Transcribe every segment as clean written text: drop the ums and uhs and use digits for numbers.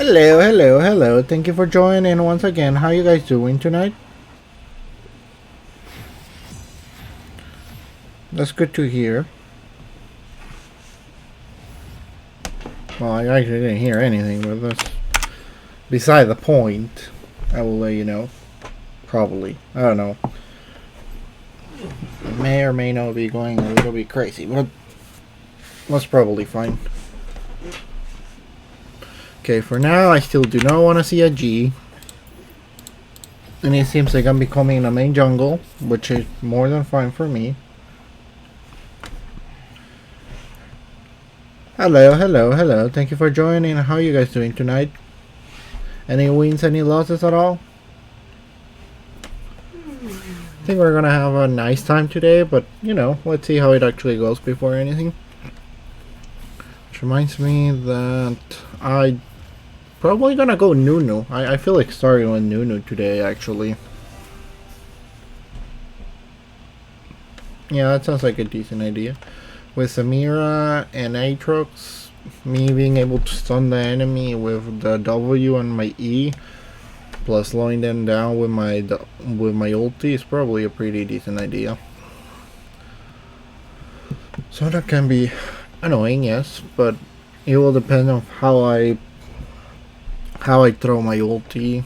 Hello, hello, hello. Thank you for joining once again. How you guys doing tonight? That's good to hear. Well, I actually didn't hear anything, but that's beside the point. I will let you know. Probably. I don't know. It may or may not be going a little bit crazy, but that's probably fine. Okay, for now, I still do not want to see a G. And it seems like I'm becoming a main jungle, which is more than fine for me. Hello, hello, hello. Thank you for joining. How are you guys doing tonight? Any wins, any losses at all? I think we're gonna have a nice time today, but you know, let's see how it actually goes before anything. Which reminds me that I probably gonna go Nunu. I feel like starting with Nunu today, actually. Yeah, that sounds like a decent idea. With Samira and Aatrox, me being able to stun the enemy with the W and my E, plus slowing them down with my ulti is probably a pretty decent idea. So that can be annoying, yes, but it will depend on how I throw my ulti.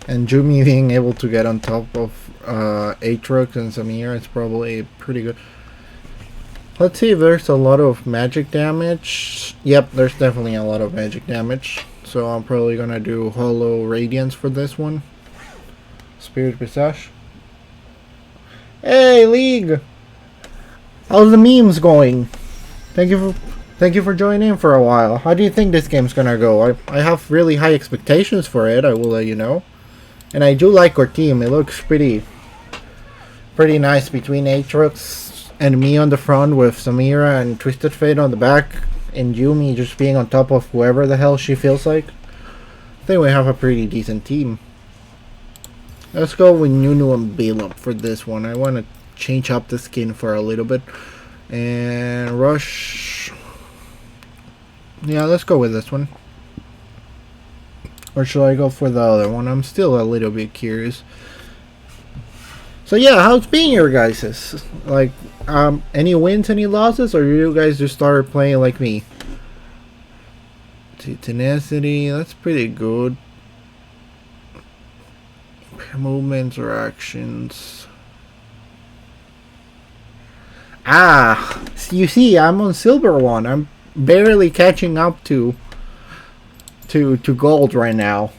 And Jumi being able to get on top of Aatrox and Samira is probably pretty good. Let's see if there's a lot of magic damage. Yep, there's definitely a lot of magic damage. So I'm probably gonna do Hollow Radiance for this one. Spirit Visage. Hey, League! How's the memes going? Thank you for joining in for a while. How do you think this game's gonna go? I have really high expectations for it, I will let you know. And I do like our team. It looks pretty nice between Aatrox and me on the front with Samira and Twisted Fate on the back, and Yumi just being on top of whoever the hell she feels like. I think we have a pretty decent team. Let's go with Nunu and Balaam for this one. I want to change up the skin for a little bit. And Rush. Yeah, let's go with this one. Or should I go for the other one? I'm still a little bit curious. So yeah, how's been your guys's? Like, any wins, any losses, or you guys just started playing like me? Tenacity, that's pretty good. Movements or actions. Ah, you see, I'm on silver one. I'm barely catching up to gold right now.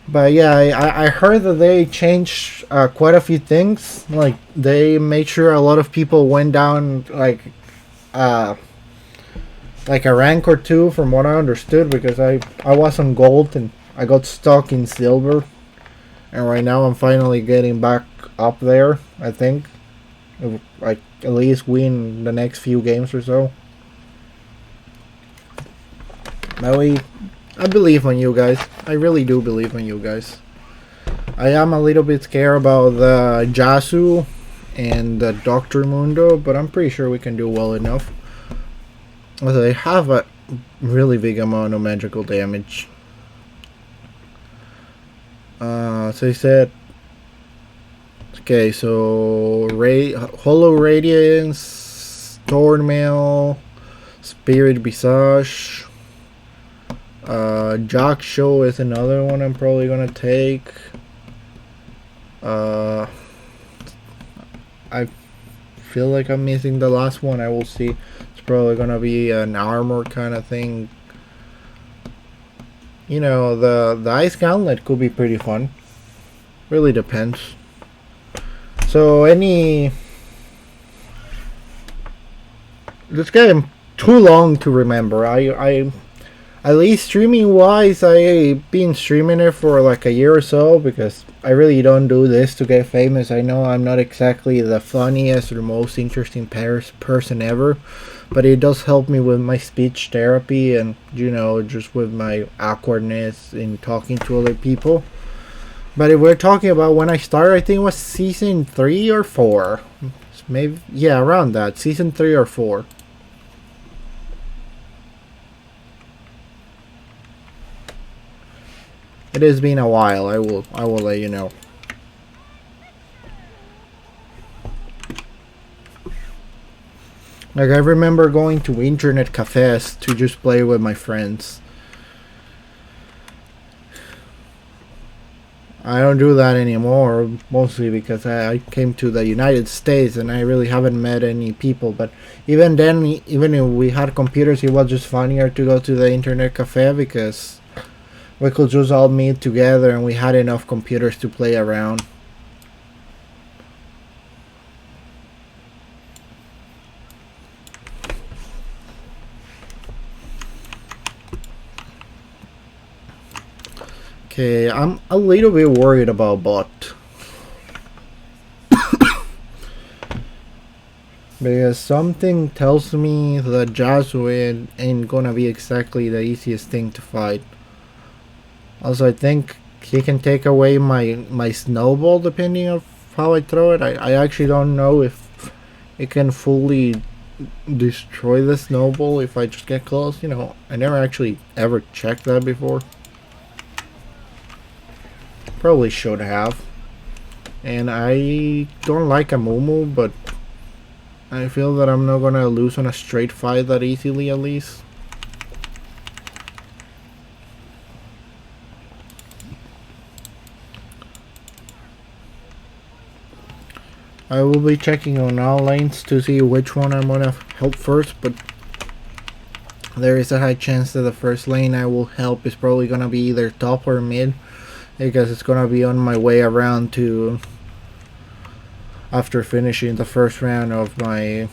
But yeah, I heard that they changed quite a few things. Like, they made sure a lot of people went down like a rank or two, from what I understood, because I was on gold and I got stuck in silver, and right now I'm finally getting back up there. I think, like, at least win the next few games or so. But I believe on you guys. I really do believe in you guys. I am a little bit scared about the Jasu and the Dr. Mundo, but I'm pretty sure we can do well enough. Also, they have a really big amount of magical damage. So he said... Okay, so... Hollow Radiance, Thornmail, Spirit Visage... Jock Show is another one I'm probably gonna take. I feel like I'm missing the last one. I will see. It's probably gonna be an armor kind of thing. You know, the Ice Gauntlet could be pretty fun. Really depends. So this game too long to remember. I at least streaming wise, I've been streaming it for like a year or so, because I really don't do this to get famous. I know I'm not exactly the funniest or most interesting person ever, but it does help me with my speech therapy and, you know, just with my awkwardness in talking to other people. But if we're talking about when I started, I think it was season 3 or 4. Maybe, yeah, around that. Season 3 or 4. It has been a while. I will let you know. Like, I remember going to internet cafes to just play with my friends. I don't do that anymore, mostly because I came to the United States and I really haven't met any people. But even then, even if we had computers, it was just funnier to go to the internet cafe because we could just all meet together and we had enough computers to play around. Okay, I'm a little bit worried about bot. Because something tells me that Jazzuid ain't gonna be exactly the easiest thing to fight. Also, I think he can take away my snowball depending on how I throw it. I actually don't know if it can fully destroy the snowball if I just get close. You know, I never actually ever checked that before. Probably should have. And I don't like Amumu, but I feel that I'm not gonna lose on a straight fight that easily, at least. I will be checking on all lanes to see which one I'm gonna help first, but there is a high chance that the first lane I will help is probably gonna be either top or mid, because it's gonna be on my way around to after finishing the first round of my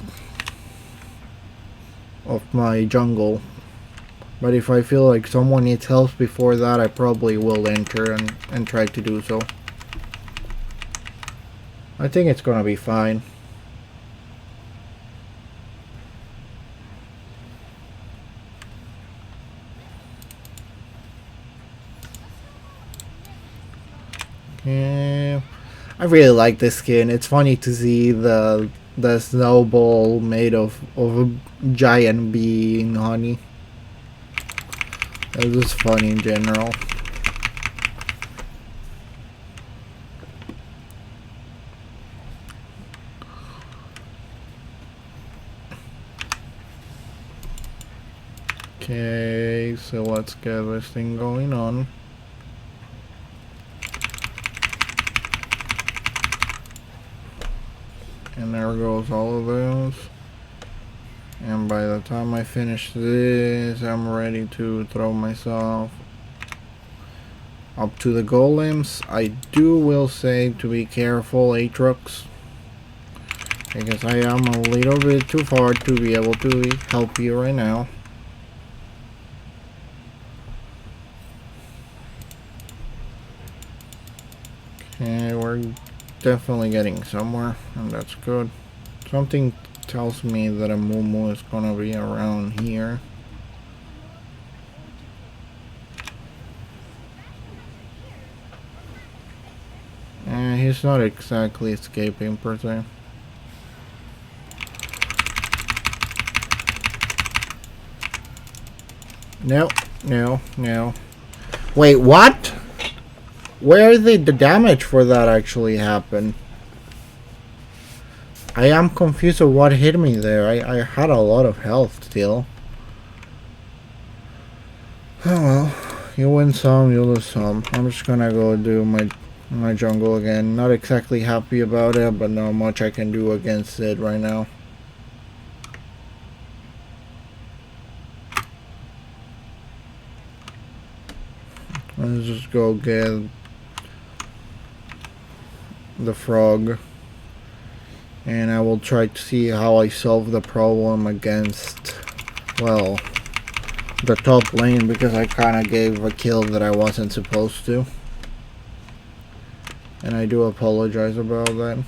jungle. But if I feel like someone needs help before that, I probably will enter and try to do so. I think it's gonna be fine. Yeah, I really like this skin. It's funny to see the snowball made of a giant bee in honey. It's just funny in general. Okay, so let's get this thing going on. And there goes all of those. And by the time I finish this, I'm ready to throw myself up to the golems. I will say to be careful, Aatrox, because I am a little bit too far to be able to help you right now. Okay, we're definitely getting somewhere, and that's good. Something tells me that a Mumu is gonna be around here. He's not exactly escaping per se. No, no, no. Wait, what? Where did the damage for that actually happen? I am confused of what hit me there. I had a lot of health still. Oh well. You win some, you lose some. I'm just gonna go do my jungle again. Not exactly happy about it, but not much I can do against it right now. Let's just go get the frog. And I will try to see how I solve the problem against, well, the top lane, because I kinda gave a kill that I wasn't supposed to. And I do apologize about that.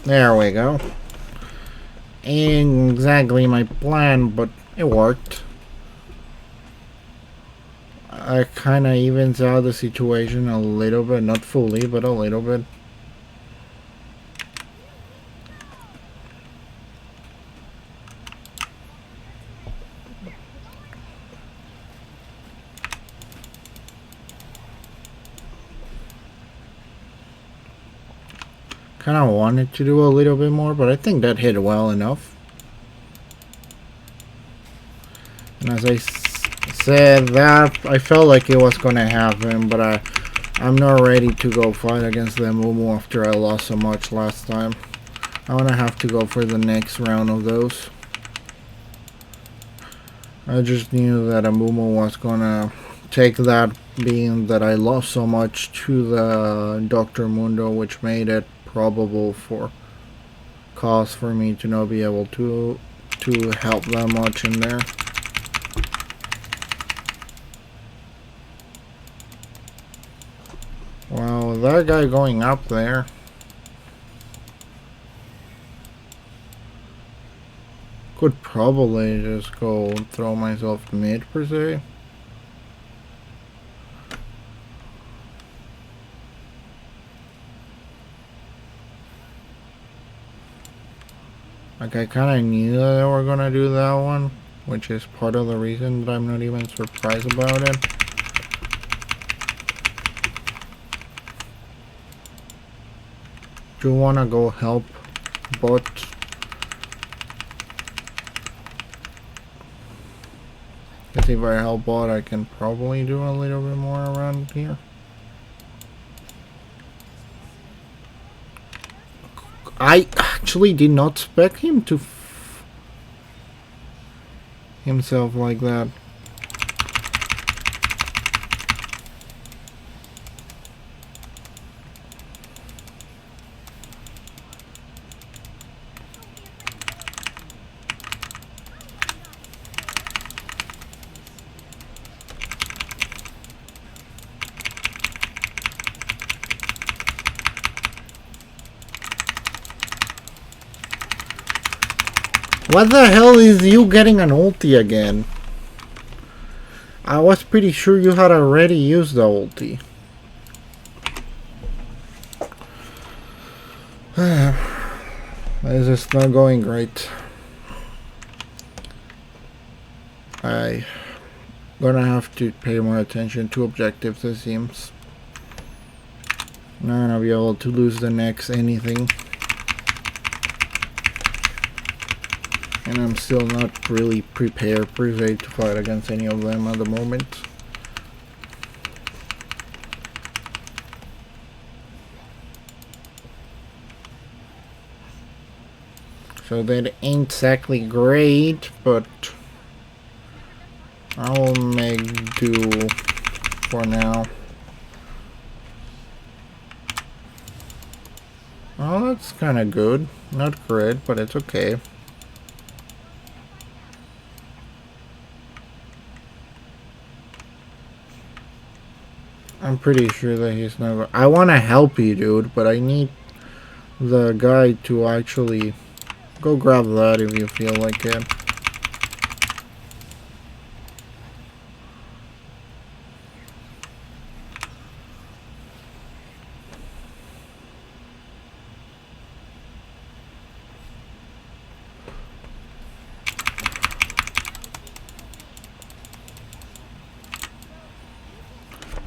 There we go. Ain't exactly my plan, but it worked. I kinda evens out the situation a little bit, not fully, but a little bit. Kinda wanted to do a little bit more, but I think that hit well enough. And as I said that, I felt like it was gonna happen, but I'm not ready to go fight against the Amumu after I lost so much last time. I'm gonna have to go for the next round of those. I just knew that Amumu was gonna take that, being that I lost so much to the Dr. Mundo, which made it probable for cause for me to not be able to help that much in there. Well, that guy going up there. Could probably just go throw myself mid per se. Like I kinda knew that they were gonna do that one, which is part of the reason that I'm not even surprised about it. Do you wanna go help bot? Cause if I help bot, I can probably do a little bit more around here. I actually did not expect him to himself like that. What the hell is you getting an ulti again? I was pretty sure you had already used the ulti. This is not going great. I'm gonna have to pay more attention to objectives, it seems. Not gonna be able to lose the next anything. And I'm still not really prepared per se to fight against any of them at the moment. So that ain't exactly great, but I'll make do for now. Oh, that's kinda good. Not great, but it's okay. I'm pretty sure that he's not. I want to help you, dude, but I need the guy to actually go grab that if you feel like it.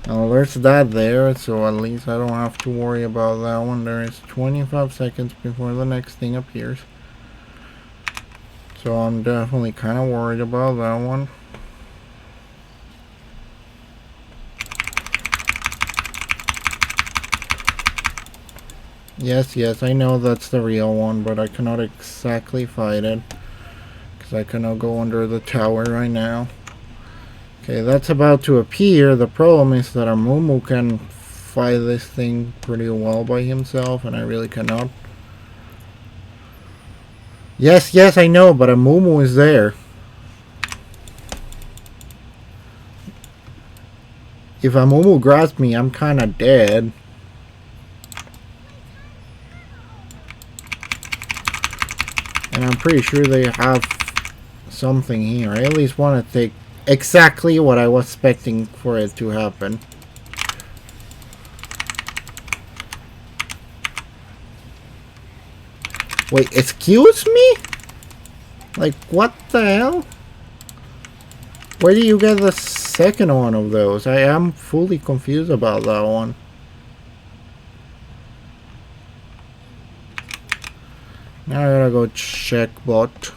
Well, there's that there, so at least I don't have to worry about that one. There is 25 seconds before the next thing appears. So I'm definitely kind of worried about that one. Yes, I know that's the real one, but I cannot exactly fight it. Because I cannot go under the tower right now. Okay, that's about to appear. The problem is that Amumu can fight this thing pretty well by himself, and I really cannot. Yes, I know, but Amumu is there. If Amumu grabs me, I'm kinda dead. pretty sure they have something here. I at least want to take exactly what I was expecting for it to happen. Wait, excuse me? Like, what the hell? Where do you get the second one of those? I am fully confused about that one. Now I gotta go check bot.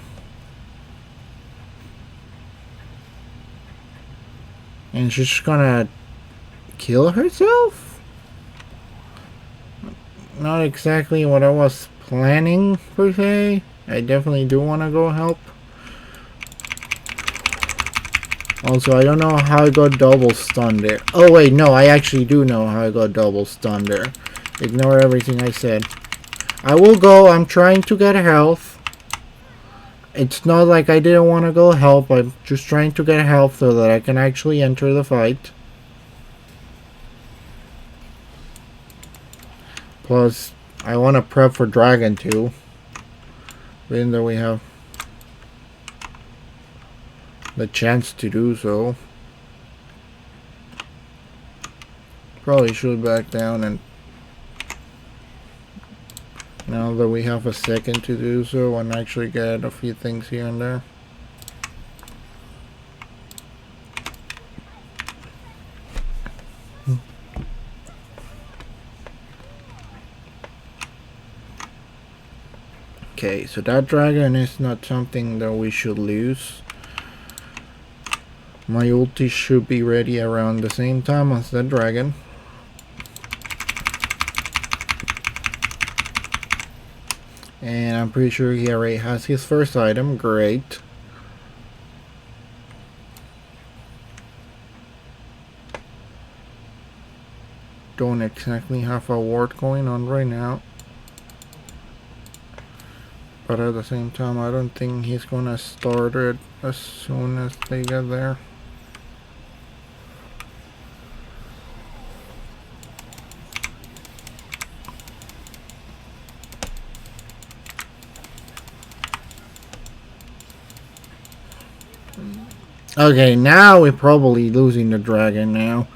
And she's just gonna kill herself? Not exactly what I was planning, per se. I definitely do want to go help. Also, I don't know how I got double stunned there. Oh wait, no, I actually do know how I got double stunned there. Ignore everything I said. I will go. I'm trying to get health. It's not like I didn't want to go help. I'm just trying to get health so that I can actually enter the fight. Plus, I want to prep for Dragon too. Even though we have the chance to do so. Probably should back down, and now that we have a second to do so and actually get a few things here and there. Okay, so that dragon is not something that we should lose. My ulti should be ready around the same time as the dragon. And I'm pretty sure he already has his first item. Great. Don't exactly have a ward going on right now. But at the same time, I don't think he's gonna start it as soon as they get there. Okay, now we're probably losing the dragon now.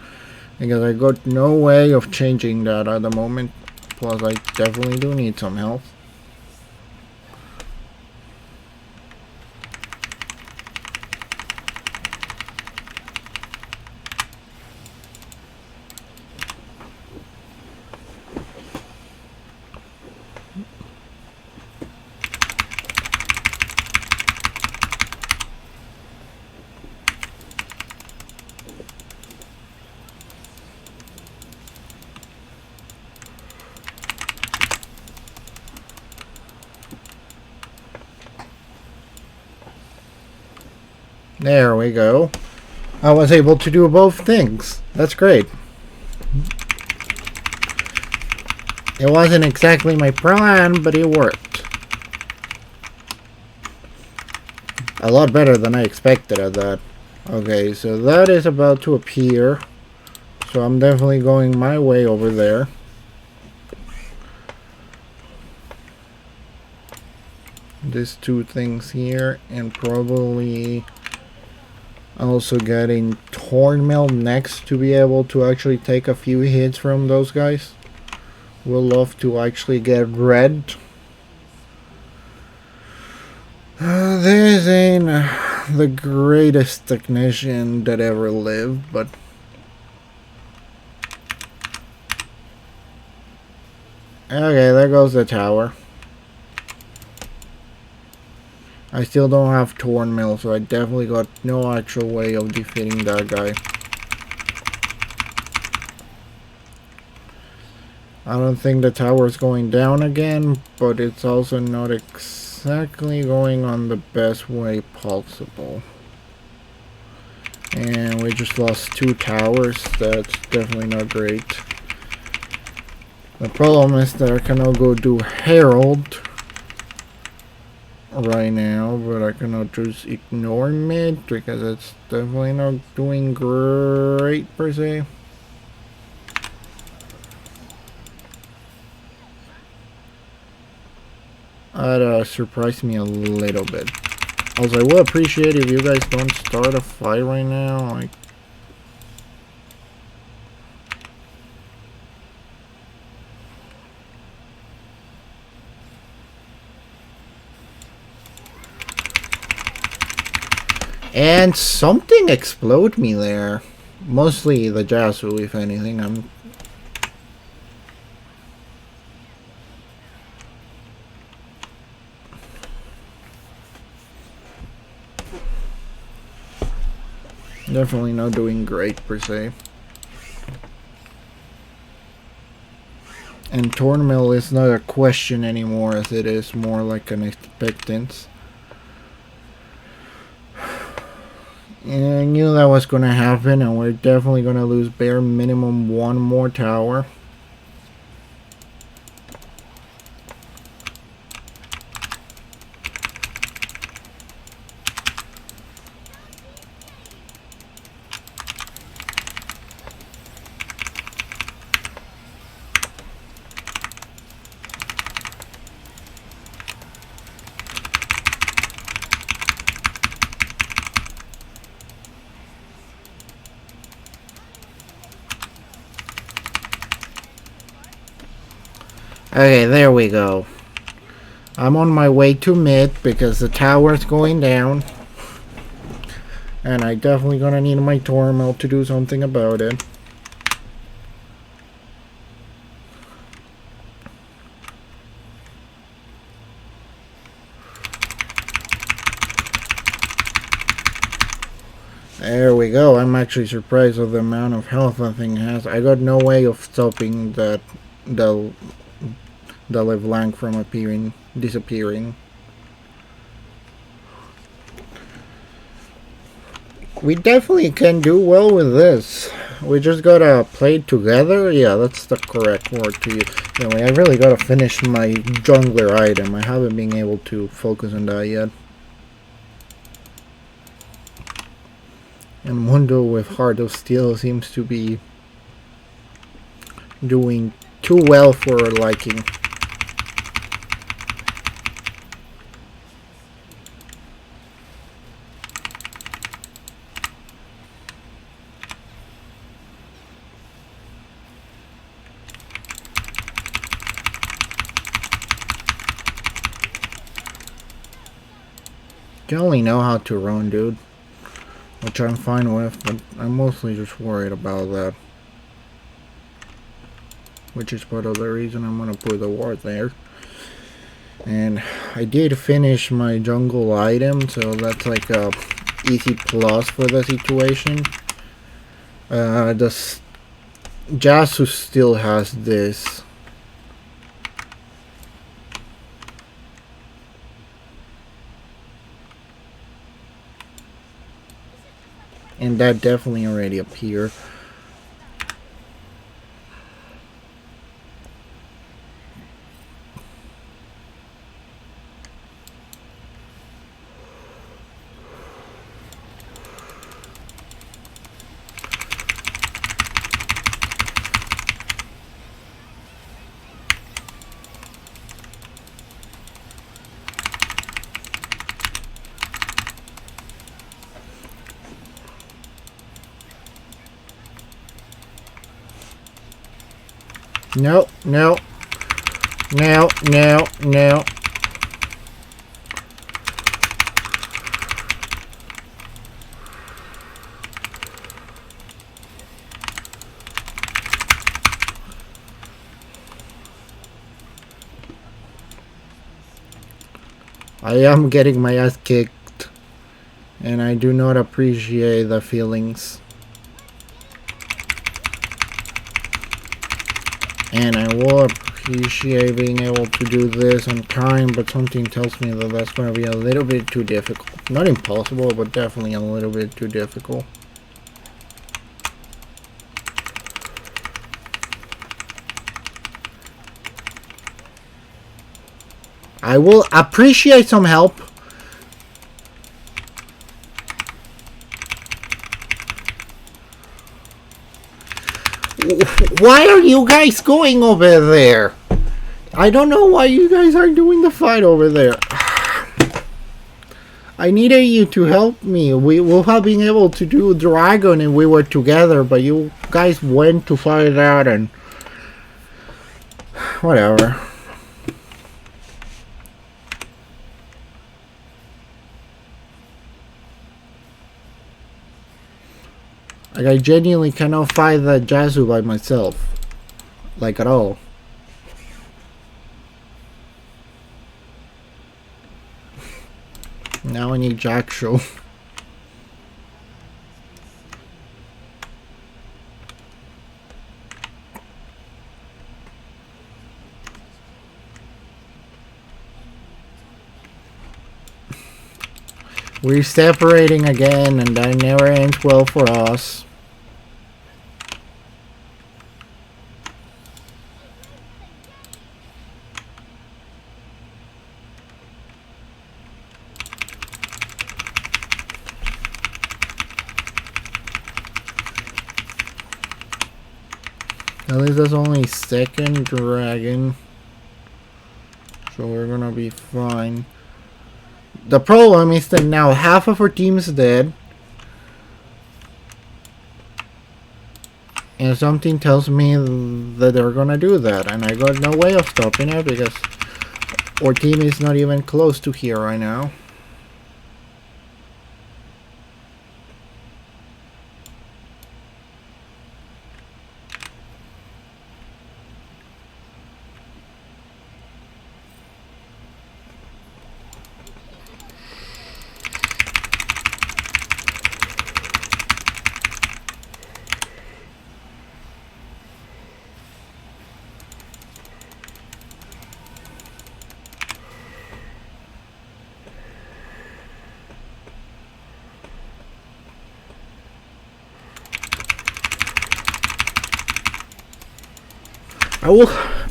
Because I got no way of changing that at the moment. Plus, I definitely do need some health. There we go. I was able to do both things. That's great. It wasn't exactly my plan, but it worked. A lot better than I expected at that. Okay, so that is about to appear. So I'm definitely going my way over there. These two things here, and probably also getting Thornmail next to be able to actually take a few hits from those guys. We'll love to actually get red. This ain't the greatest technician that ever lived, but okay, there goes the tower. I still don't have Thornmail, so I definitely got no actual way of defeating that guy. I don't think the tower is going down again, but it's also not exactly going on the best way possible. And we just lost 2 towers. That's definitely not great. The problem is that I cannot go do Herald right now, but I cannot just ignore mid because it's definitely not doing great per se. That surprised me a little bit. Also, I would appreciate if you guys don't start a fight right now. Like, and something exploded me there. Mostly the Jasu, if anything. I'm definitely not doing great per se. And Tornmill is not a question anymore, as it is more like an expectance. And I knew that was going to happen, and we're definitely going to lose bare minimum one more tower. Okay, there we go. I'm on my way to mid because the tower's going down. And I definitely gonna need my Tormill to do something about it. There we go. I'm actually surprised with the amount of health that thing has. I got no way of stopping that the LeBlanc from disappearing. We definitely can do well with this. We just gotta play together. Yeah, that's the correct word to use. Anyway, I really gotta finish my jungler item. I haven't been able to focus on that yet. And Mundo with Heart of Steel seems to be doing too well for our liking. You only know how to run, dude. Which I'm fine with, but I'm mostly just worried about that. Which is part of the reason I'm gonna put the ward there. And I did finish my jungle item, so that's like a easy plus for the situation. The Jasu still has this. And that definitely already appeared. No, no, no, no, no. I am getting my ass kicked, and I do not appreciate the feelings. And I will appreciate being able to do this on time, but something tells me that that's going to be a little bit too difficult. Not impossible, but definitely a little bit too difficult. I will appreciate some help. Why are you guys going over there? I don't know why you guys are doing the fight over there. I needed you to help me. We will have been able to do Dragon and we were together, but you guys went to fight out and whatever. Like, I genuinely cannot fight that Yasu by myself. Like, at all. Now I need Jackshow. We're separating again and that never ends well for us. At least that's only second dragon, so we're gonna be fine. The problem is that now half of our team is dead, and something tells me that they're gonna do that, and I got no way of stopping it because our team is not even close to here right now.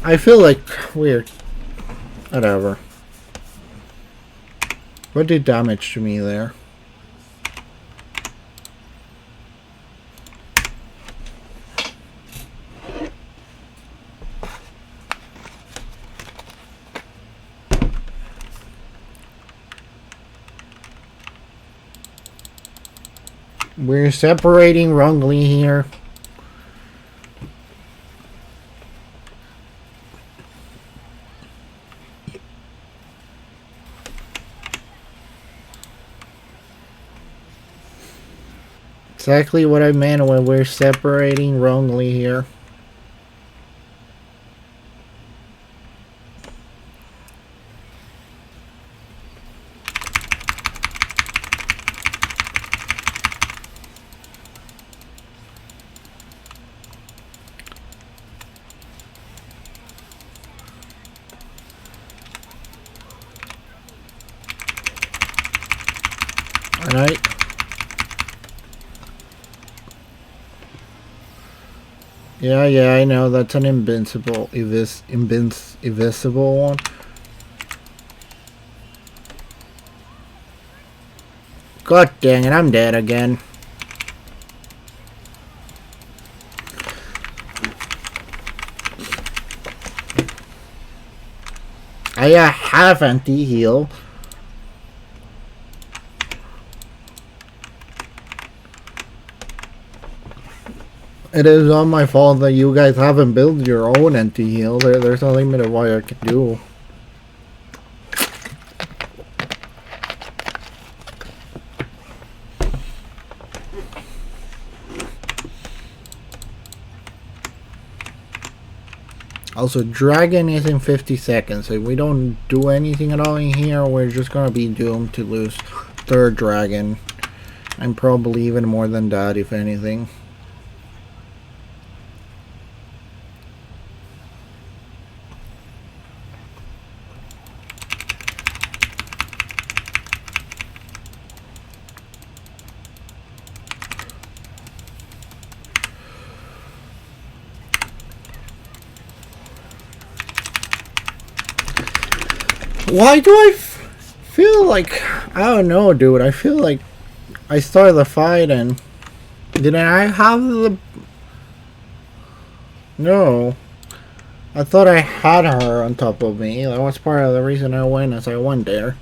I feel like weird. Whatever. What did damage to me there? We're separating wrongly here. Exactly what I meant when we're separating wrongly here. Alright. Yeah, I know that's an invisible one. God dang it, I'm dead again. I have anti-heal. It is not my fault that you guys haven't built your own anti-heal. There's a limit of what I can do. Also, Dragon is in 50 seconds. If we don't do anything at all in here, we're just gonna be doomed to lose third Dragon. And probably even more than that, if anything. Why do I feel like... I don't know, dude. I feel like I started the fight and... Didn't I have the... No. I thought I had her on top of me. That was part of the reason I went as I went there.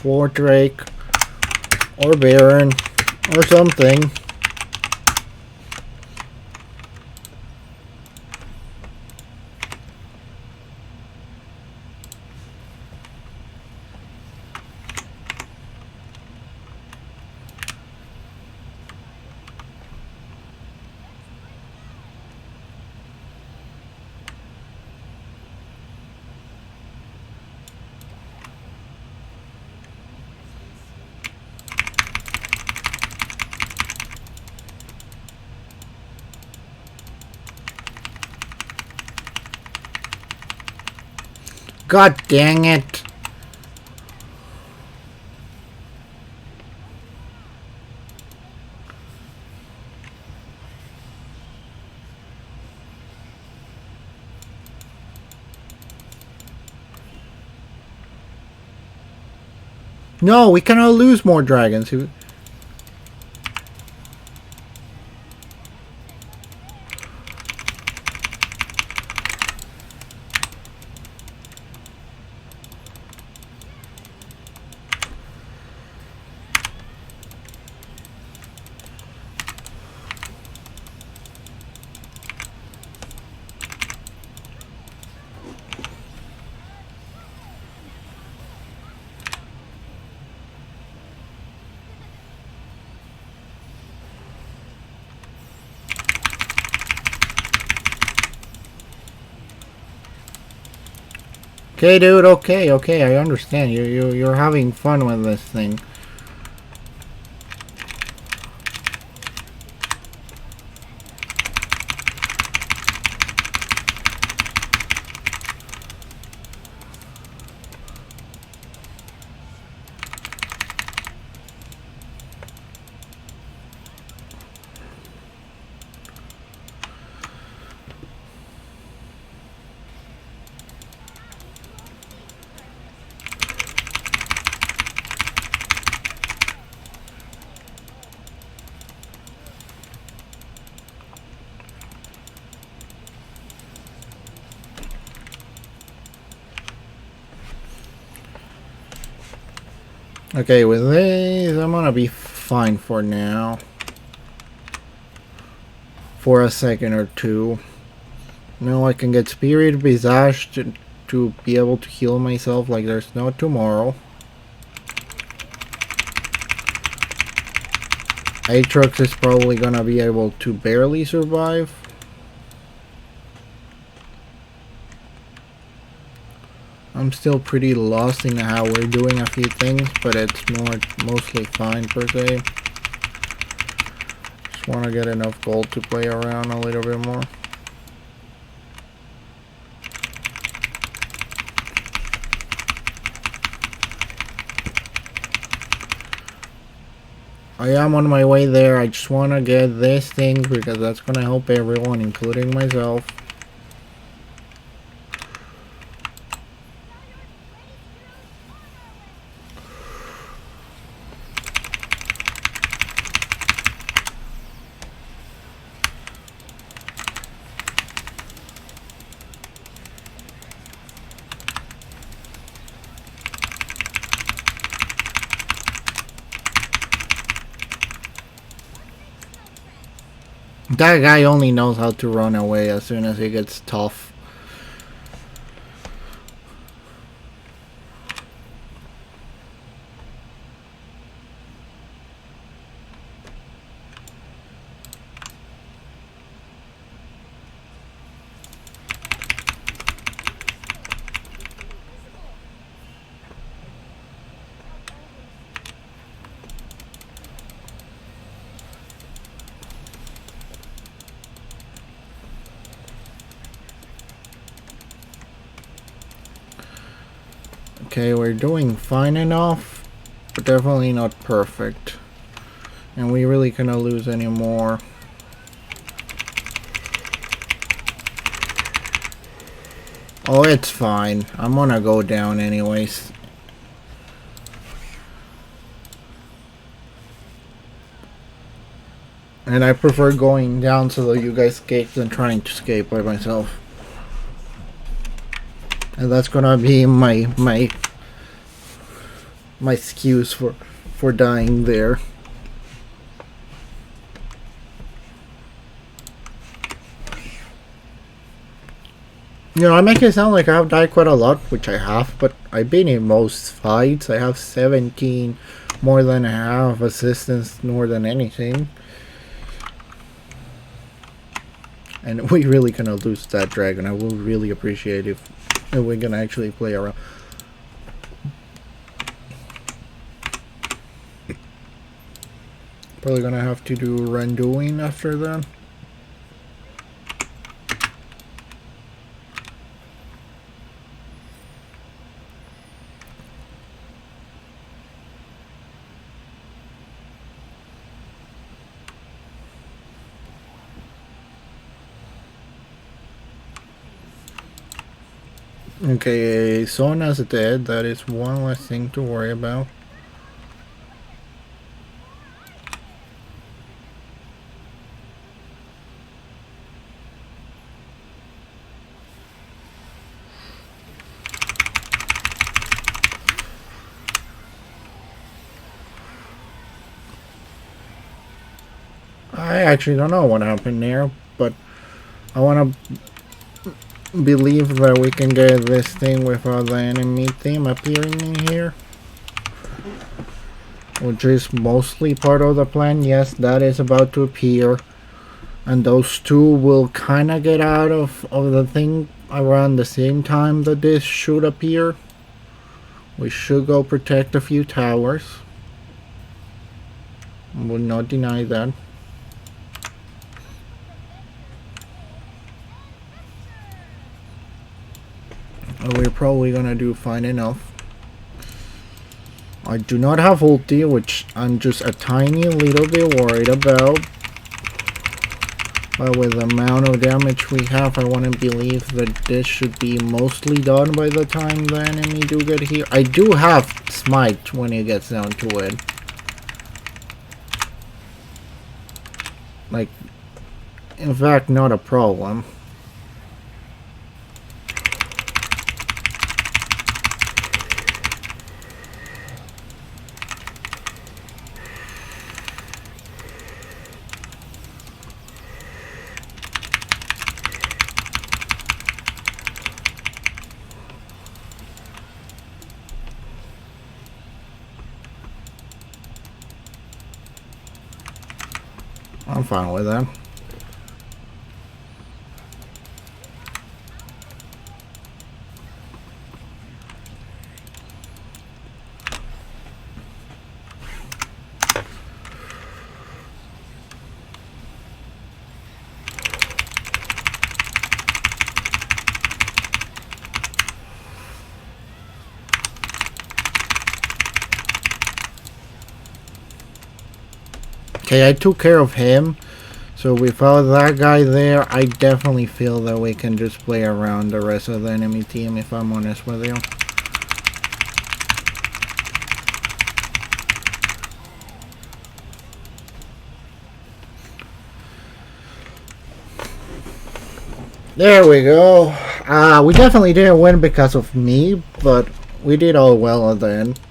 War Drake. Or Baron. Or something. God dang it! No, we cannot lose more dragons. Okay, dude. Okay, I understand. You're having fun with this thing. Okay, with these, I'm gonna be fine for now. For a second or two. Now I can get Spirit Visage to be able to heal myself like there's no tomorrow. Aatrox is probably gonna be able to barely survive. I'm still pretty lost in how we're doing a few things, but it's mostly fine per se. Just want to get enough gold to play around a little bit more. I am on my way there. I just want to get this thing because that's going to help everyone, including myself. That guy only knows how to run away as soon as he gets tough. Okay, we're doing fine enough, but definitely not perfect. And we really cannot lose any more. Oh, it's fine. I'm gonna go down anyways. And I prefer going down so that you guys escape than trying to escape by myself. And that's gonna be my excuse for dying there. You know, I make it sound like I have died quite a lot, which I have, but I've been in most fights. I have 17, more than half assistance, more than anything. And we really gonna lose that dragon. I will really appreciate if we're gonna actually play around. Probably gonna have to do Randuin after that. Okay, Sona's dead. That is one less thing to worry about. I actually don't know what happened there, but I want to believe that we can get this thing without the enemy team appearing in here, which is mostly part of the plan. Yes, that is about to appear, and those two will kind of get out of the thing around the same time that this should appear. We should go protect a few towers. I will not deny that. We're probably gonna do fine enough. I do not have ulti, which I'm just a tiny little bit worried about. But with the amount of damage we have, I want to believe that this should be mostly done by the time the enemy do get here. I do have smite when it gets down to it. Like, in fact, not a problem. I'm fine with that. Okay, I took care of him, so without that guy there, I definitely feel that we can just play around the rest of the enemy team, if I'm honest with you. There we go. We definitely didn't win because of me, but we did all well at the end.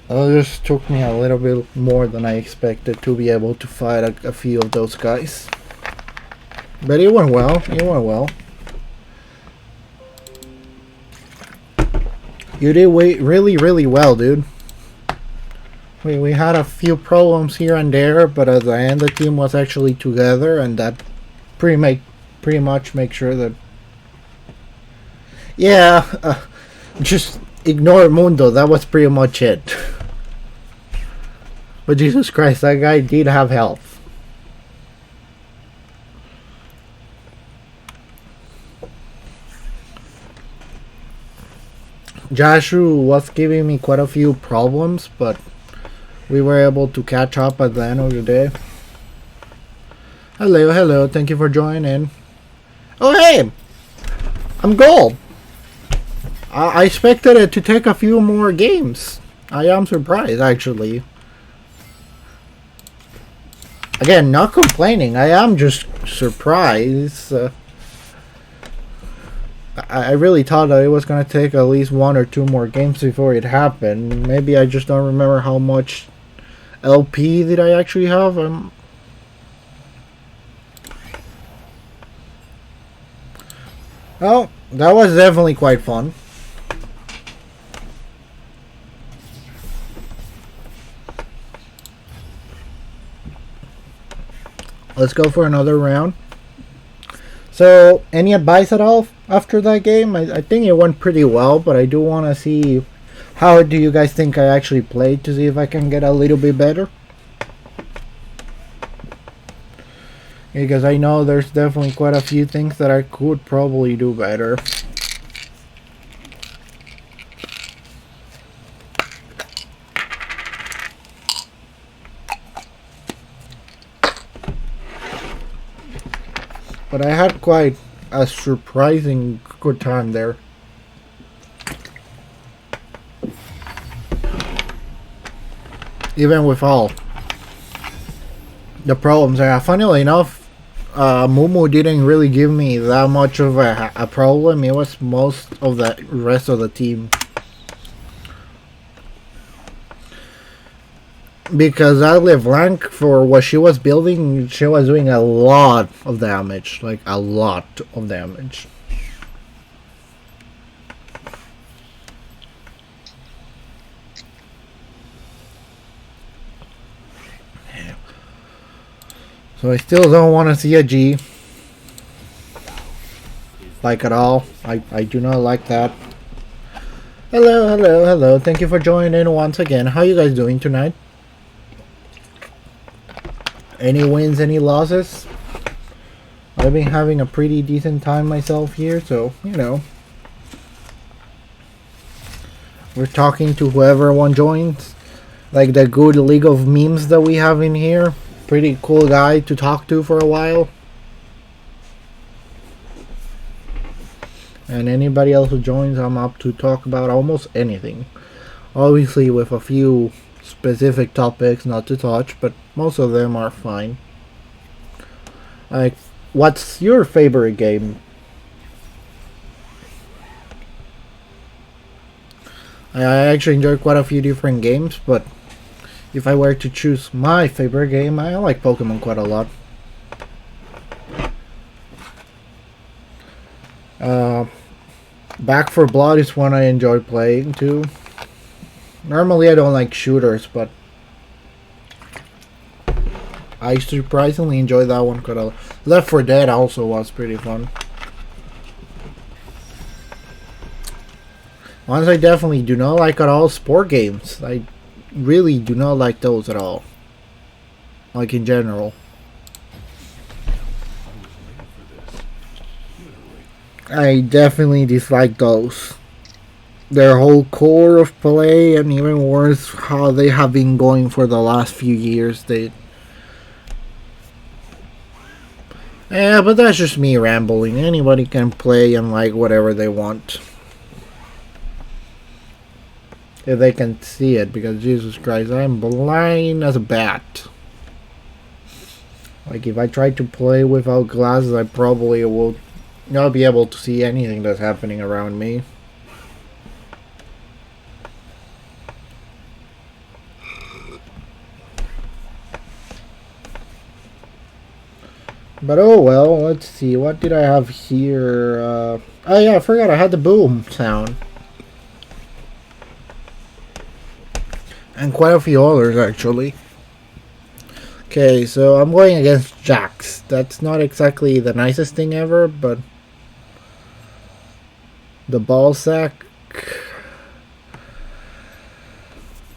It just took me a little bit more than I expected to be able to fight a few of those guys. But it went well. It went well. You did really, really well, dude. We had a few problems here and there, but at the end the team was actually together, and that pretty much make sure that... Yeah, just ignore Mundo. That was pretty much it. But Jesus Christ, that guy did have health. Jashu was giving me quite a few problems, but we were able to catch up at the end of the day. Hello, hello, thank you for joining in. Oh hey! I'm gold! I expected it to take a few more games. I am surprised, actually. Again, not complaining. I am just surprised. I really thought that it was going to take at least 1 or 2 more games before it happened. Maybe I just don't remember how much LP did I actually have. Well, that was definitely quite fun. Let's go for another round. So, any advice at all after that game? I think it went pretty well, but I do want to see how do you guys think I actually played to see if I can get a little bit better. Because I know there's definitely quite a few things that I could probably do better. But I had quite a surprising good time there. Even with all the problems I have. Funnily enough, Mumu didn't really give me that much of a problem. It was most of the rest of the team. Because LeBlanc, for what she was building, she was doing a lot of damage. Like, a lot of damage. So I still don't want to see a G. Like, at all. I do not like that. Hello, hello, hello. Thank you for joining in once again. How you guys doing tonight? Any wins, any losses? I've been having a pretty decent time myself here, so, you know. We're talking to whoever one joins. Like the good league of memes that we have in here. Pretty cool guy to talk to for a while. And anybody else who joins, I'm up to talk about almost anything. Obviously with a few specific topics not to touch, but most of them are fine. Like, what's your favorite game? I actually enjoy quite a few different games, but if I were to choose my favorite game, I like Pokemon quite a lot. Back 4 Blood is one I enjoy playing too. Normally I don't like shooters, but I surprisingly enjoy that one quite a lot. Left 4 Dead also was pretty fun. Ones I definitely do not like at all, sport games. I really do not like those at all. Like in general. I definitely dislike those. Their whole core of play, and even worse, how they have been going for the last few years. Yeah, but that's just me rambling. Anybody can play and like whatever they want. If they can see it, because Jesus Christ, I'm blind as a bat. Like, if I tried to play without glasses, I probably will not be able to see anything that's happening around me. But oh well, let's see, what did I have here? Oh yeah, I forgot I had the boom sound. And quite a few others, actually. Okay, so I'm going against Jax. That's not exactly the nicest thing ever, but the ball sack.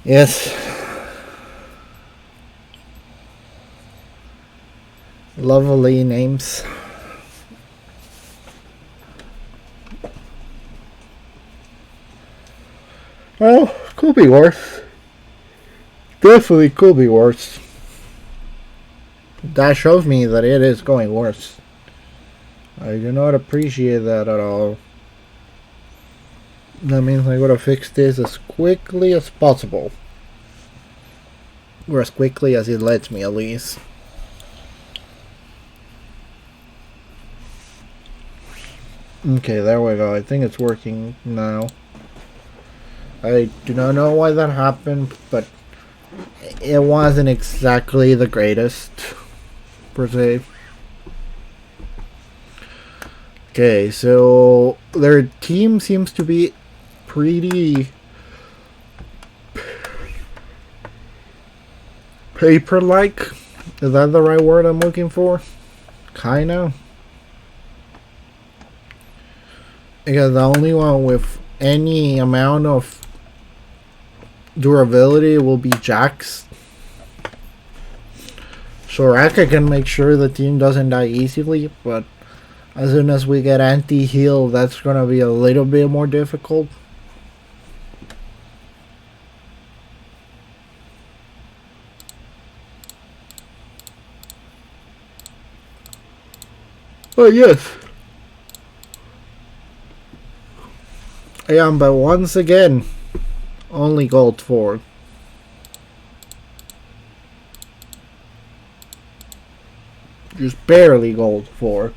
Yes. Lovely names. Well, could be worse. Definitely could be worse. That shows me that it is going worse. I do not appreciate that at all. That means I gotta fix this as quickly as possible. Or as quickly as it lets me, at least. Okay, there we go. I think it's working now. I do not know why that happened, but it wasn't exactly the greatest, per se. Okay, so their team seems to be pretty paper-like. Is that the right word I'm looking for? Kinda. Because the only one with any amount of durability will be Jax. Soraka can make sure the team doesn't die easily, but as soon as we get anti-heal, that's gonna be a little bit more difficult. But yes. Yeah, but once again, only gold 4. Just barely gold 4.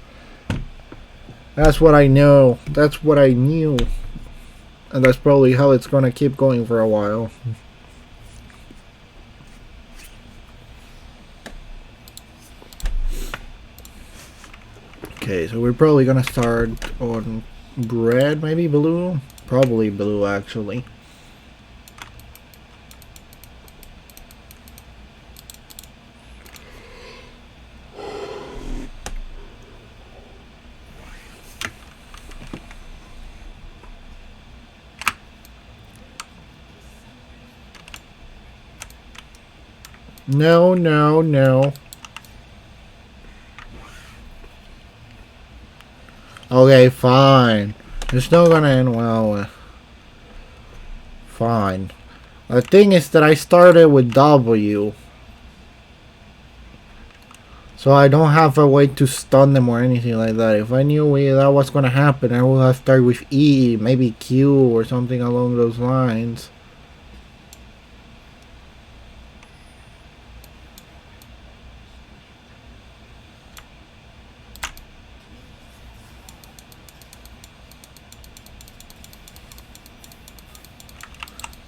That's what I know. That's what I knew. And that's probably how it's gonna keep going for a while. Okay, so we're probably gonna start on red, maybe blue? Probably blue, actually. No, no, no. Okay, fine. It's not gonna end well. Fine. The thing is that I started with W. So I don't have a way to stun them or anything like that. If I knew that was gonna happen, I would have started with E, maybe Q or something along those lines.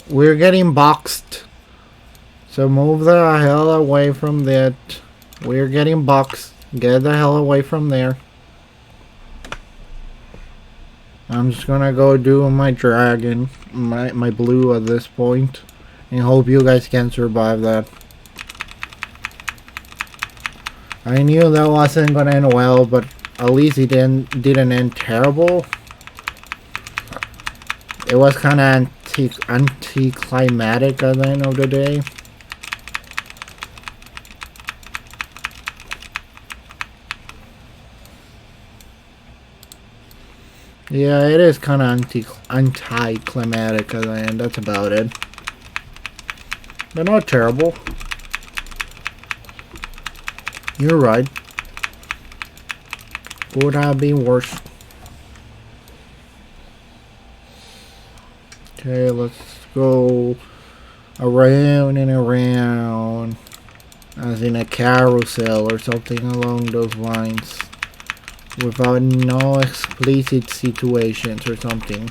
We're getting boxed. So move the hell away from that. We're getting boxed. Get the hell away from there. I'm just gonna go do my dragon, my blue at this point, and hope you guys can survive that. I knew that wasn't gonna end well, but at least it didn't end terrible. It was kind of anticlimactic at the end of the day. Yeah, it is kind of anticlimactic at the end. That's about it. But not terrible. You're right. Would have been worse. Okay, let's go around and around, as in a carousel or something along those lines, without no explicit situations or something.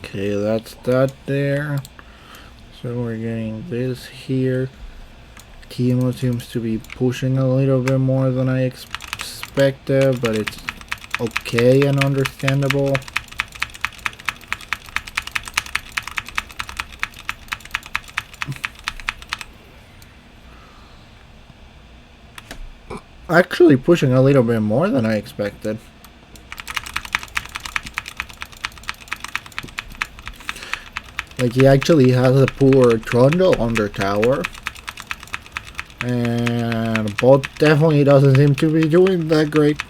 Okay, that's that there. So we're getting this here. Teemo seems to be pushing a little bit more than I expected, but it's okay and understandable. Actually pushing a little bit more than I expected. Like, he actually has a poor Trundle on their tower. And bot definitely doesn't seem to be doing that great.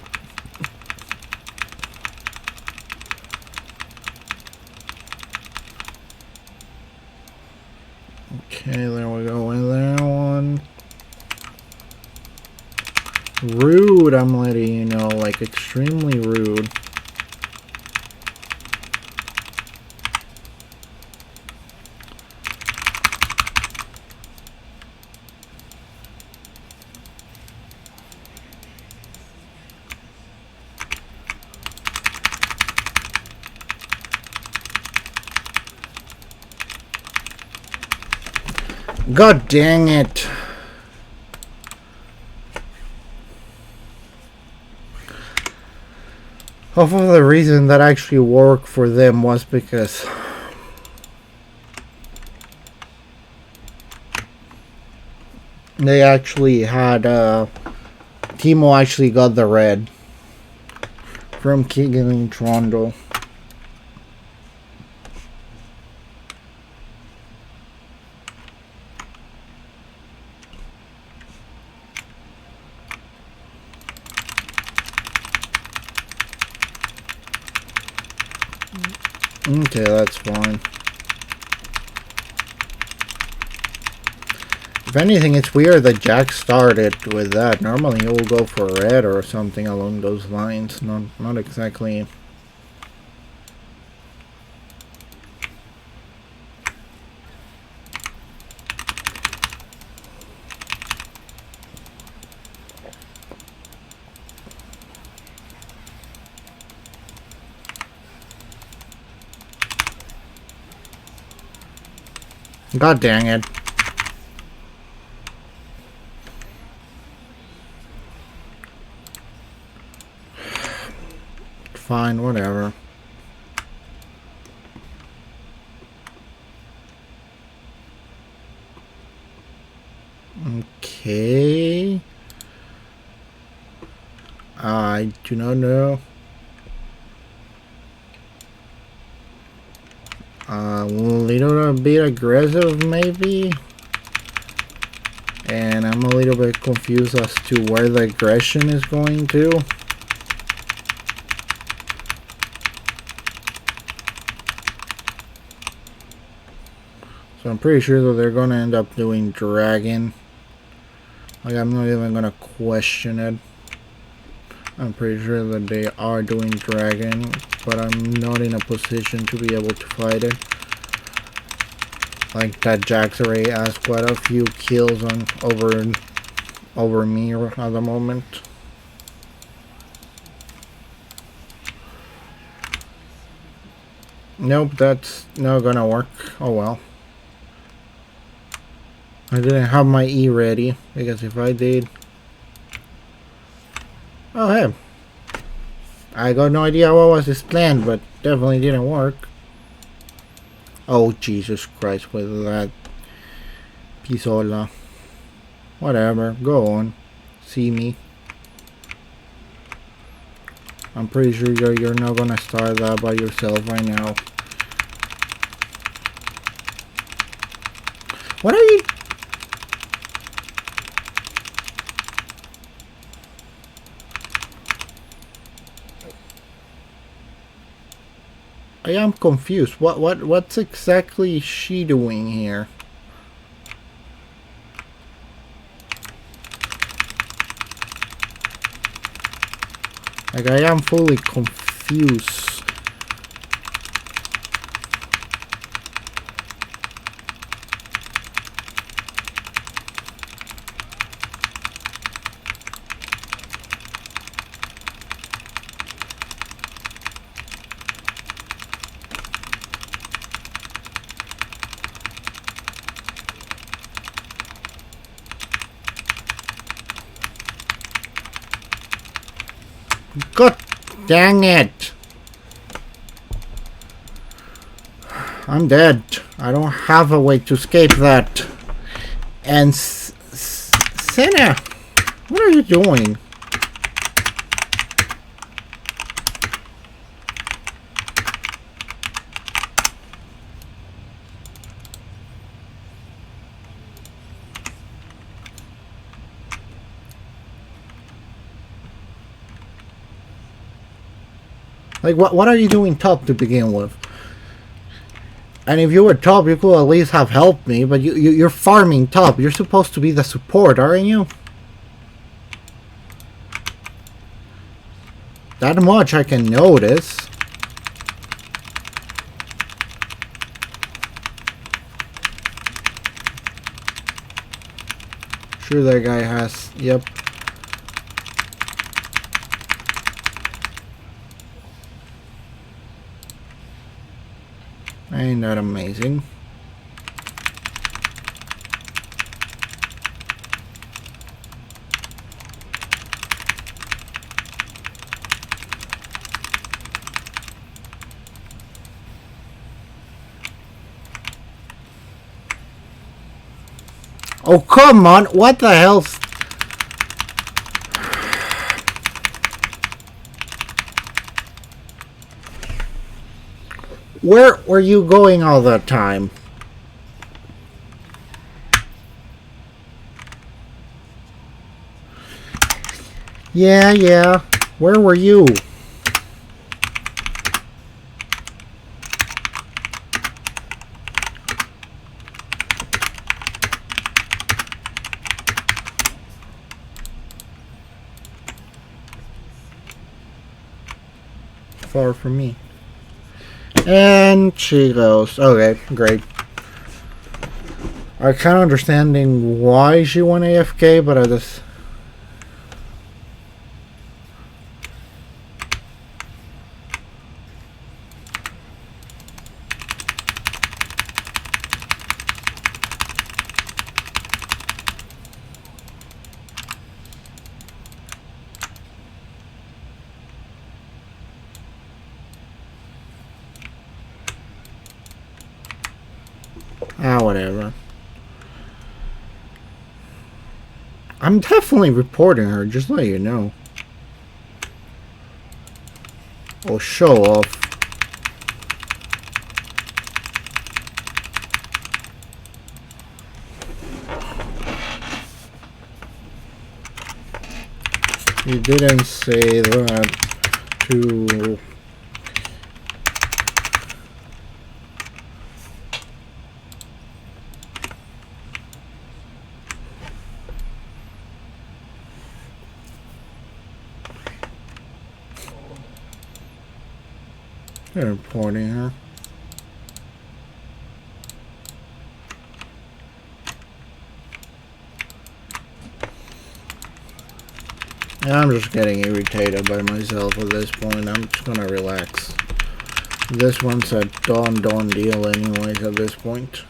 Okay, there we go with that one. Rude, I'm letting you know, like extremely rude. God dang it. Half of the reason that actually worked for them was because they actually had Timo actually got the red from Keegan and Toronto. Okay, that's fine. If anything, it's weird that Jack started with that. Normally he will go for red or something along those lines. Not exactly. God dang it. Fine, whatever. Okay. I do not know. A little bit aggressive, maybe. And I'm a little bit confused as to where the aggression is going to. So I'm pretty sure that they're gonna end up doing dragon. Like, I'm not even gonna question it. I'm pretty sure that they are doing dragon, but I'm not in a position to be able to fight it. Like, that Jack's already has quite a few kills on over me at the moment. Nope, that's not gonna work. Oh well. I didn't have my E ready, because if I did... Oh hey. I got no idea what was his plan, but definitely didn't work. Oh Jesus Christ, with that pisola. Whatever, go on. See me. I'm pretty sure you're not gonna start that by yourself right now. What are you... I am confused. What's exactly she doing here? Like, I am fully confused. God dang it! I'm dead. I don't have a way to escape that. And Senna, what are you doing? Like, what are you doing top to begin with? And if you were top, you could at least have helped me, but you're farming top. You're supposed to be the support, aren't you? That much I can notice. Sure, that guy has... Yep. Ain't that amazing? Oh, come on. What the hell? Where were you going all the time? Yeah. Where were you? Far from me. And she goes, okay, great. I kind of understanding why she went AFK, but I just... whatever. I'm definitely reporting her, just to let you know. Oh, show off. You didn't say that to... They're reporting her. I'm just getting irritated by myself at this point. I'm just gonna relax. This one's a done deal anyways at this point.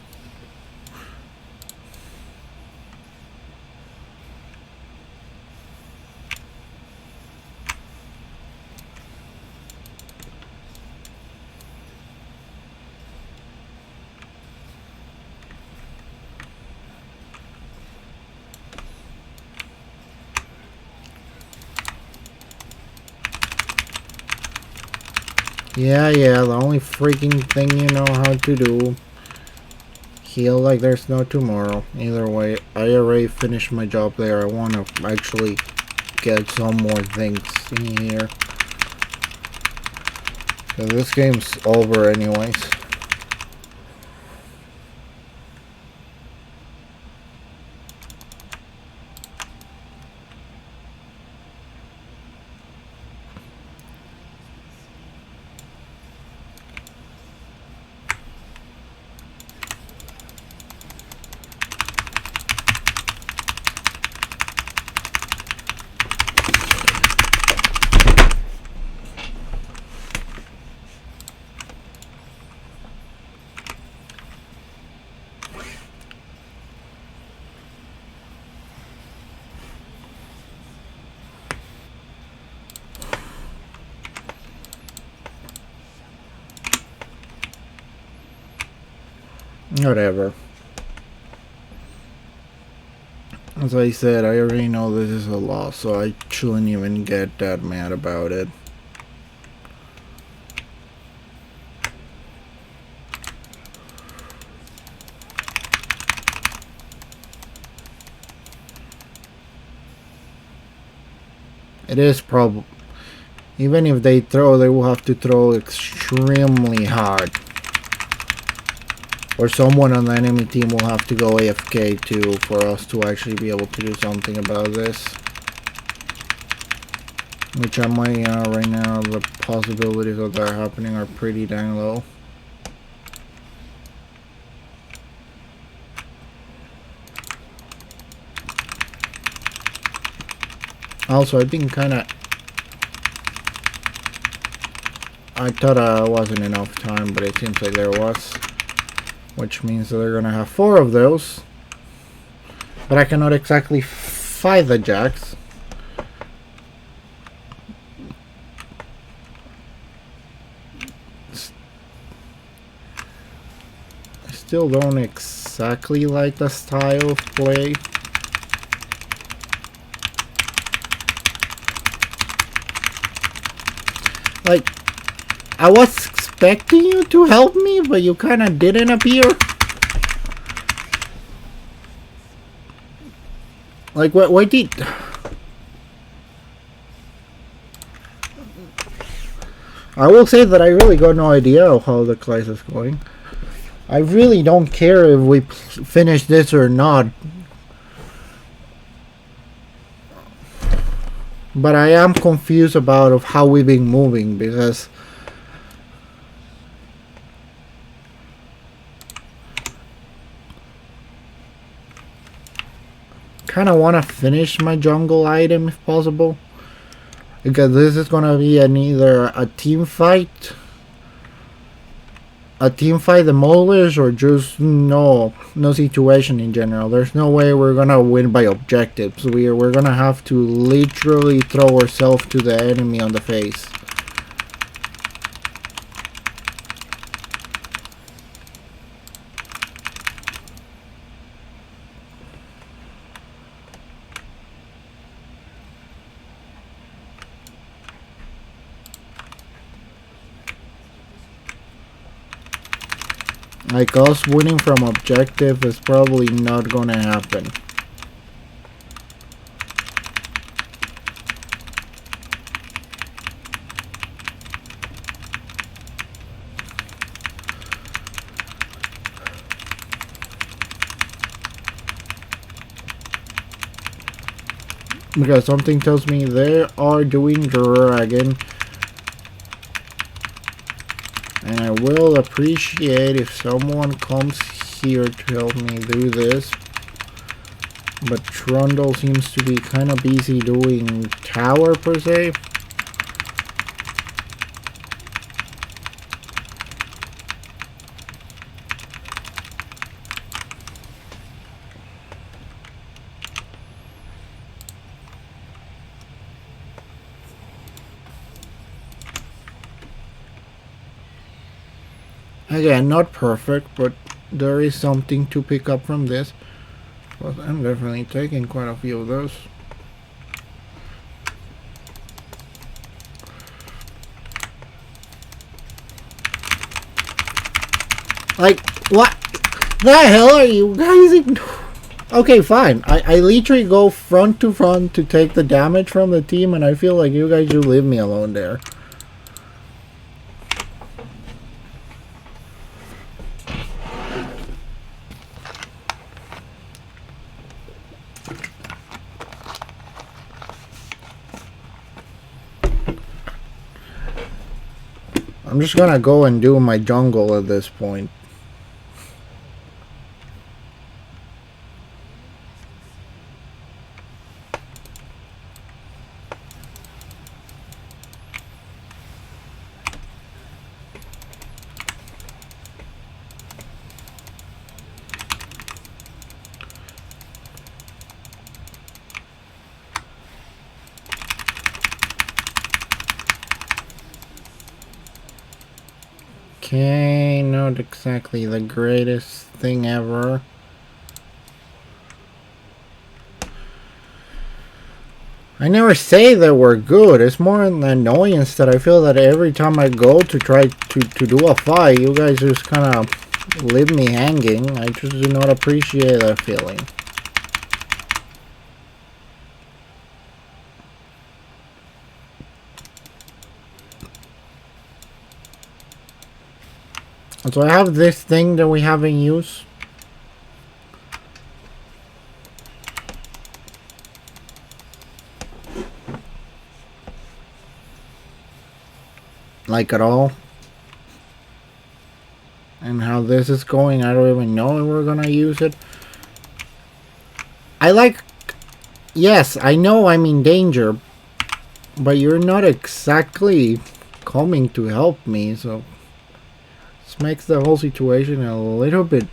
Yeah, the only freaking thing you know how to do. Heal like there's no tomorrow. Either way, I already finished my job there. I want to actually get some more things in here. So this game's over anyways. Whatever. As I said, I already know this is a loss, so I shouldn't even get that mad about it. It is probably... Even if they throw, they will have to throw extremely hard. Or someone on the enemy team will have to go AFK too for us to actually be able to do something about this. Which I might right now, the possibilities of that happening are pretty dang low. Also, I've been kinda... I thought wasn't enough time, but it seems like there was. Which means that they're gonna have 4 of those. But I cannot exactly fight the jacks. still don't exactly like the style of play. Like, I was expecting you to help me, but you kind of didn't appear. Like, what did... I will say that I really got no idea how the class is going. I really don't care if we finish this or not. But I am confused about of how we've been moving, because kind of want to finish my jungle item if possible, because this is gonna be either a team fight the molars, or just no situation in general. There's no way we're gonna win by objectives. We're gonna have to literally throw ourselves to the enemy on the face. Like, us winning from objective is probably not gonna happen. Because something tells me they are doing dragon. And I will appreciate if someone comes here to help me do this. But Trundle seems to be kind of busy doing tower per se. Again, not perfect, but there is something to pick up from this. But I'm definitely taking quite a few of those. Like, what the hell are you guys? Okay, fine. I literally go front to front to take the damage from the team, and I feel like you guys should leave me alone there. I'm just gonna go and do my jungle at this point. Okay, not exactly the greatest thing ever. I never say that we're good. It's more an annoyance that I feel that every time I go to try to do a fight, you guys just kind of leave me hanging. I just do not appreciate that feeling. So I have this thing that we have in use. Like at all. And how this is going, I don't even know if we're gonna use it. I like... Yes, I know I'm in danger. But you're not exactly coming to help me, so... This makes the whole situation a little bit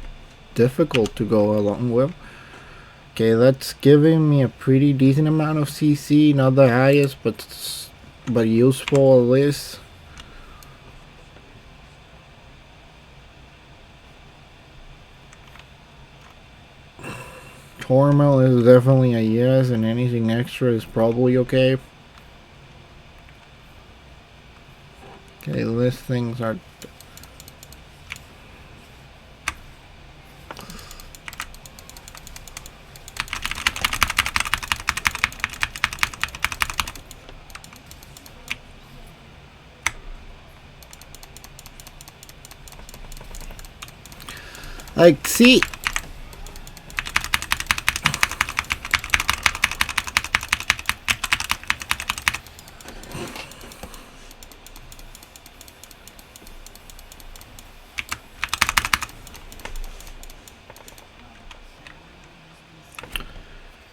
difficult to go along with. Okay, that's giving me a pretty decent amount of CC, not the highest, but useful at least. Tormel is definitely a yes, and anything extra is probably okay. Okay, listings are... Like, see...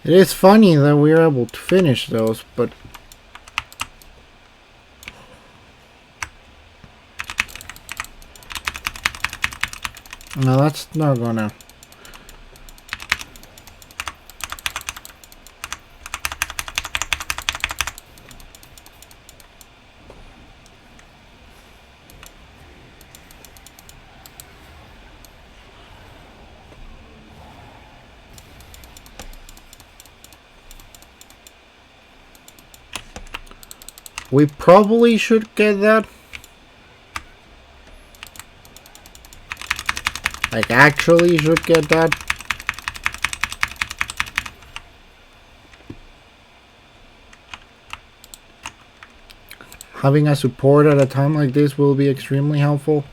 It is funny that we're able to finish those, but... No, that's not gonna... We probably should get that. Like, actually should get that. Having a support at a time like this will be extremely helpful.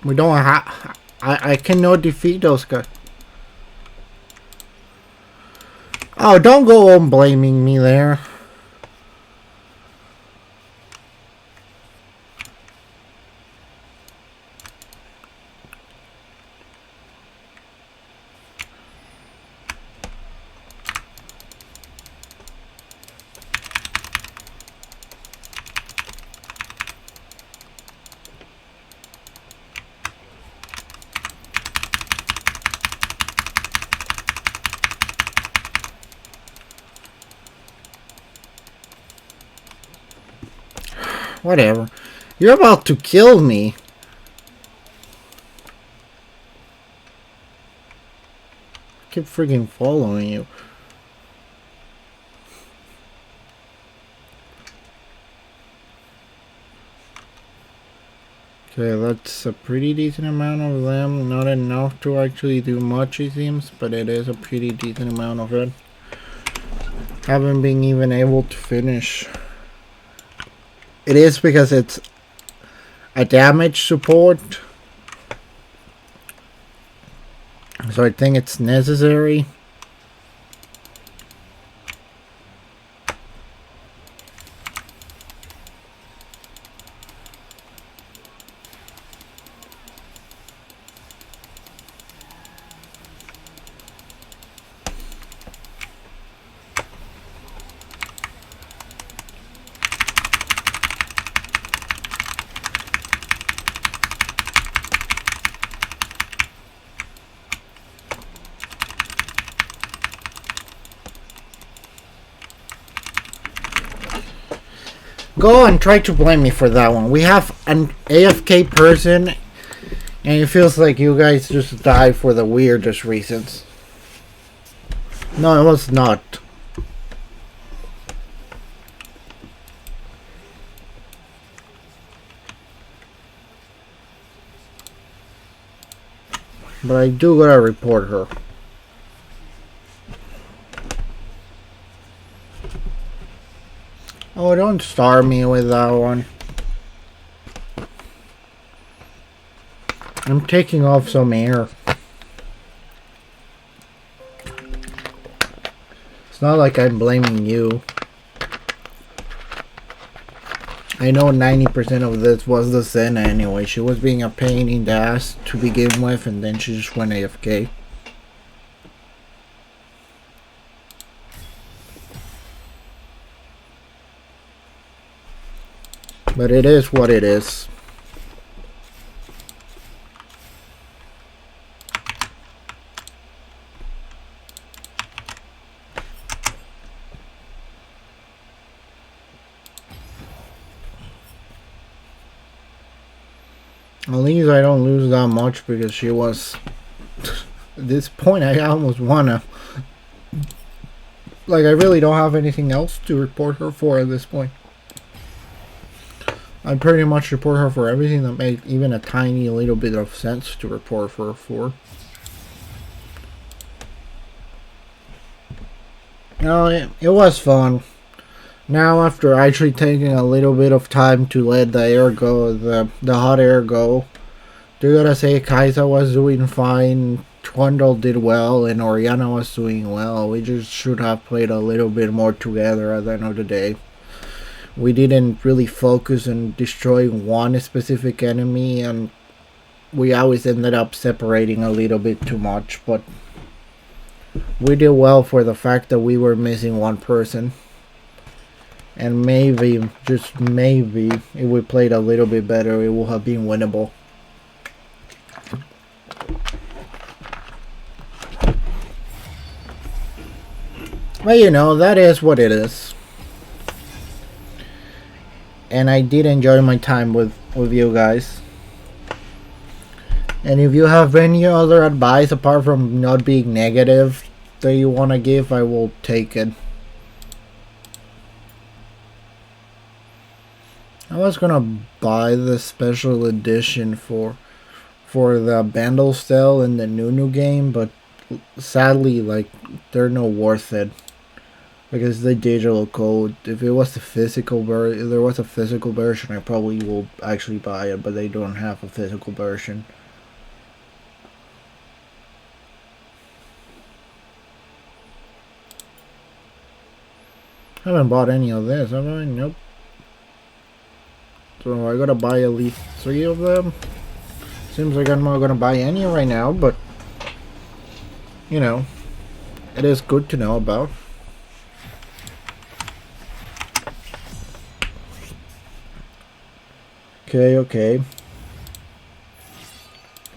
We don't have... I cannot defeat those guys. Oh, don't go on blaming me there. Whatever. You're about to kill me. I keep freaking following you. Okay, that's a pretty decent amount of them. Not enough to actually do much, it seems, but it is a pretty decent amount of it. Haven't been even able to finish. It is because it's a damage support, so I think it's necessary. Go and try to blame me for that one. We have an AFK person, and it feels like you guys just die for the weirdest reasons. No, it was not. But I do gotta report her. Oh, don't star me with that one. I'm taking off some air. It's not like I'm blaming you. I know 90% of this was the Senna anyway. She was being a pain in the ass to begin with, and then she just went AFK. But it is what it is. At least I don't lose that much because she was... At this point I almost wanna... Like, I really don't have anything else to report her for at this point. I pretty much report her for everything that made even a tiny little bit of sense to report her for. No, it was fun. Now, after actually taking a little bit of time to let the air go, the hot air go, do gotta say Kai'Sa was doing fine, Trundle did well, and Orianna was doing well. We just should have played a little bit more together at the end of the day. We didn't really focus on destroying one specific enemy, and we always ended up separating a little bit too much, but we did well for the fact that we were missing one person. And maybe, just maybe, if we played a little bit better, it would have been winnable. But you know, that is what it is. And I did enjoy my time with you guys. And if you have any other advice apart from not being negative that you want to give, I will take it. I was gonna buy the special edition for the Bandle Stell and the Nunu game, but sadly, like, they're not worth it. Because the digital code, if it was the physical version, if there was a physical version, I probably will actually buy it, but they don't have a physical version. I haven't bought any of this, have I? Nope. So I gotta buy at least 3 of them. Seems like I'm not gonna buy any right now, but you know, it is good to know about. Okay.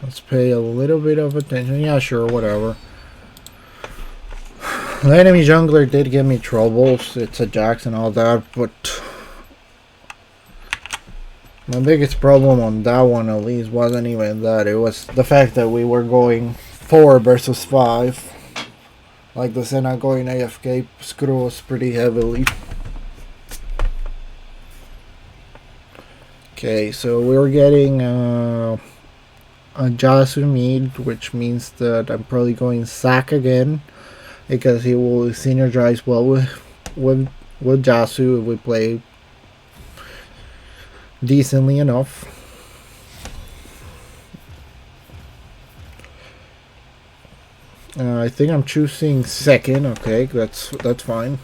Let's pay a little bit of attention. Yeah, sure, whatever. The enemy jungler did give me troubles. It's a Jax and all that, but my biggest problem on that one at least wasn't even that. It was the fact that we were going 4 versus 5. Like the Senna going AFK screw us pretty heavily. Okay, so we're getting a Yasuo mid, which means that I'm probably going Zac again, because he will synergize well with Yasuo if we play decently enough. I think I'm choosing second. Okay, that's fine.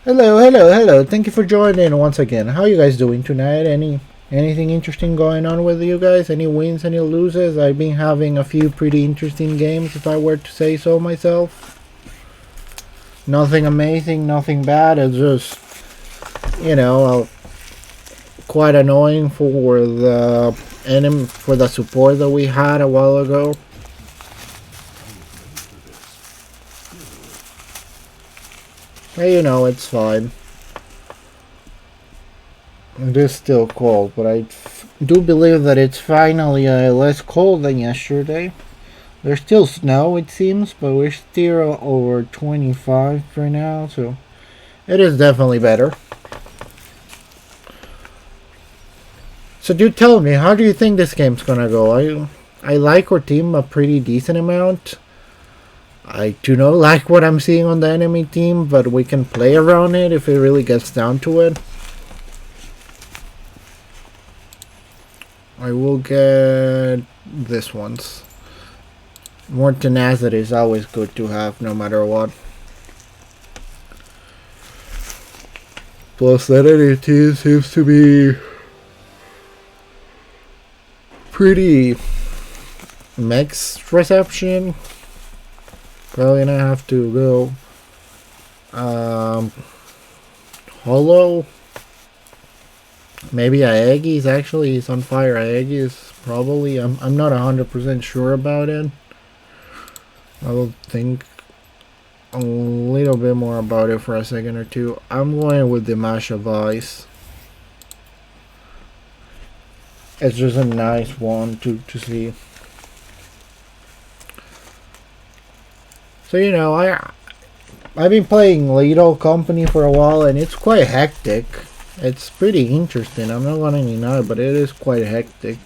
Hello. Thank you for joining once again. How are you guys doing tonight? Anything interesting going on with you guys? Any wins, any loses? I've been having a few pretty interesting games, if I were to say so myself. Nothing amazing, nothing bad. It's just, you know, quite annoying for the enemy, for the support that we had a while ago. Hey, you know, it's fine. It is still cold, but I do believe that it's finally less cold than yesterday. There's still snow, it seems, but we're still over 25 right now, so it is definitely better. So do tell me, how do you think this game's gonna go? I like our team a pretty decent amount. I do not like what I'm seeing on the enemy team, but we can play around it if it really gets down to it. I will get this once. More tenacity is always good to have, no matter what. Plus, that NAT seems to be pretty mixed reception. Probably gonna have to go Hollow. Maybe Aegis. Actually, it's on fire. Aegis probably. I'm not 100% sure about it. I will think a little bit more about it for a second or two. I'm going with the Mash of Ice. It's just a nice one to see. So, you know, I've been playing Lethal Company for a while, and it's quite hectic. It's pretty interesting, I'm not gonna deny, but it is quite hectic.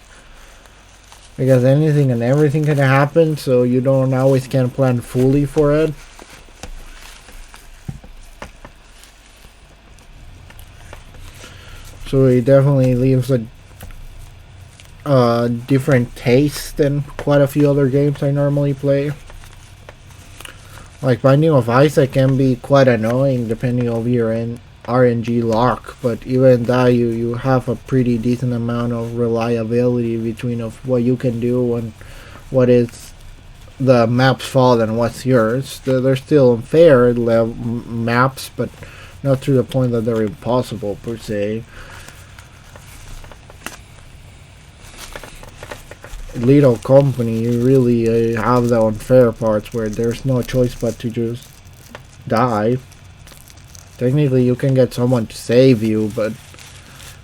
Because anything and everything can happen, so you don't always can plan fully for it. So it definitely leaves a different taste than quite a few other games I normally play. Like Binding of Isaac can be quite annoying depending on your RNG lock, but even that you have a pretty decent amount of reliability between of what you can do and what is the map's fault and what's yours. They're still unfair maps, but not to the point that they're impossible per se. Lethal Company, you really have the unfair parts where there's no choice but to just die. Technically you can get someone to save you, but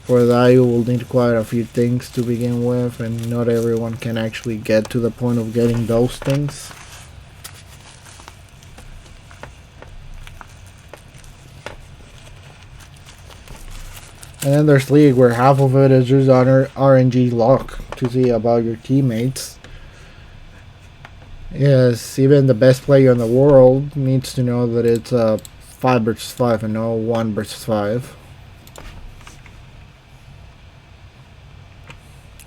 for that you will need quite a few things to begin with, and not everyone can actually get to the point of getting those things. And then there's League, where half of it is just RNG luck to see about your teammates. Yes, even the best player in the world needs to know that it's 5 versus 5 and not 1 versus 5.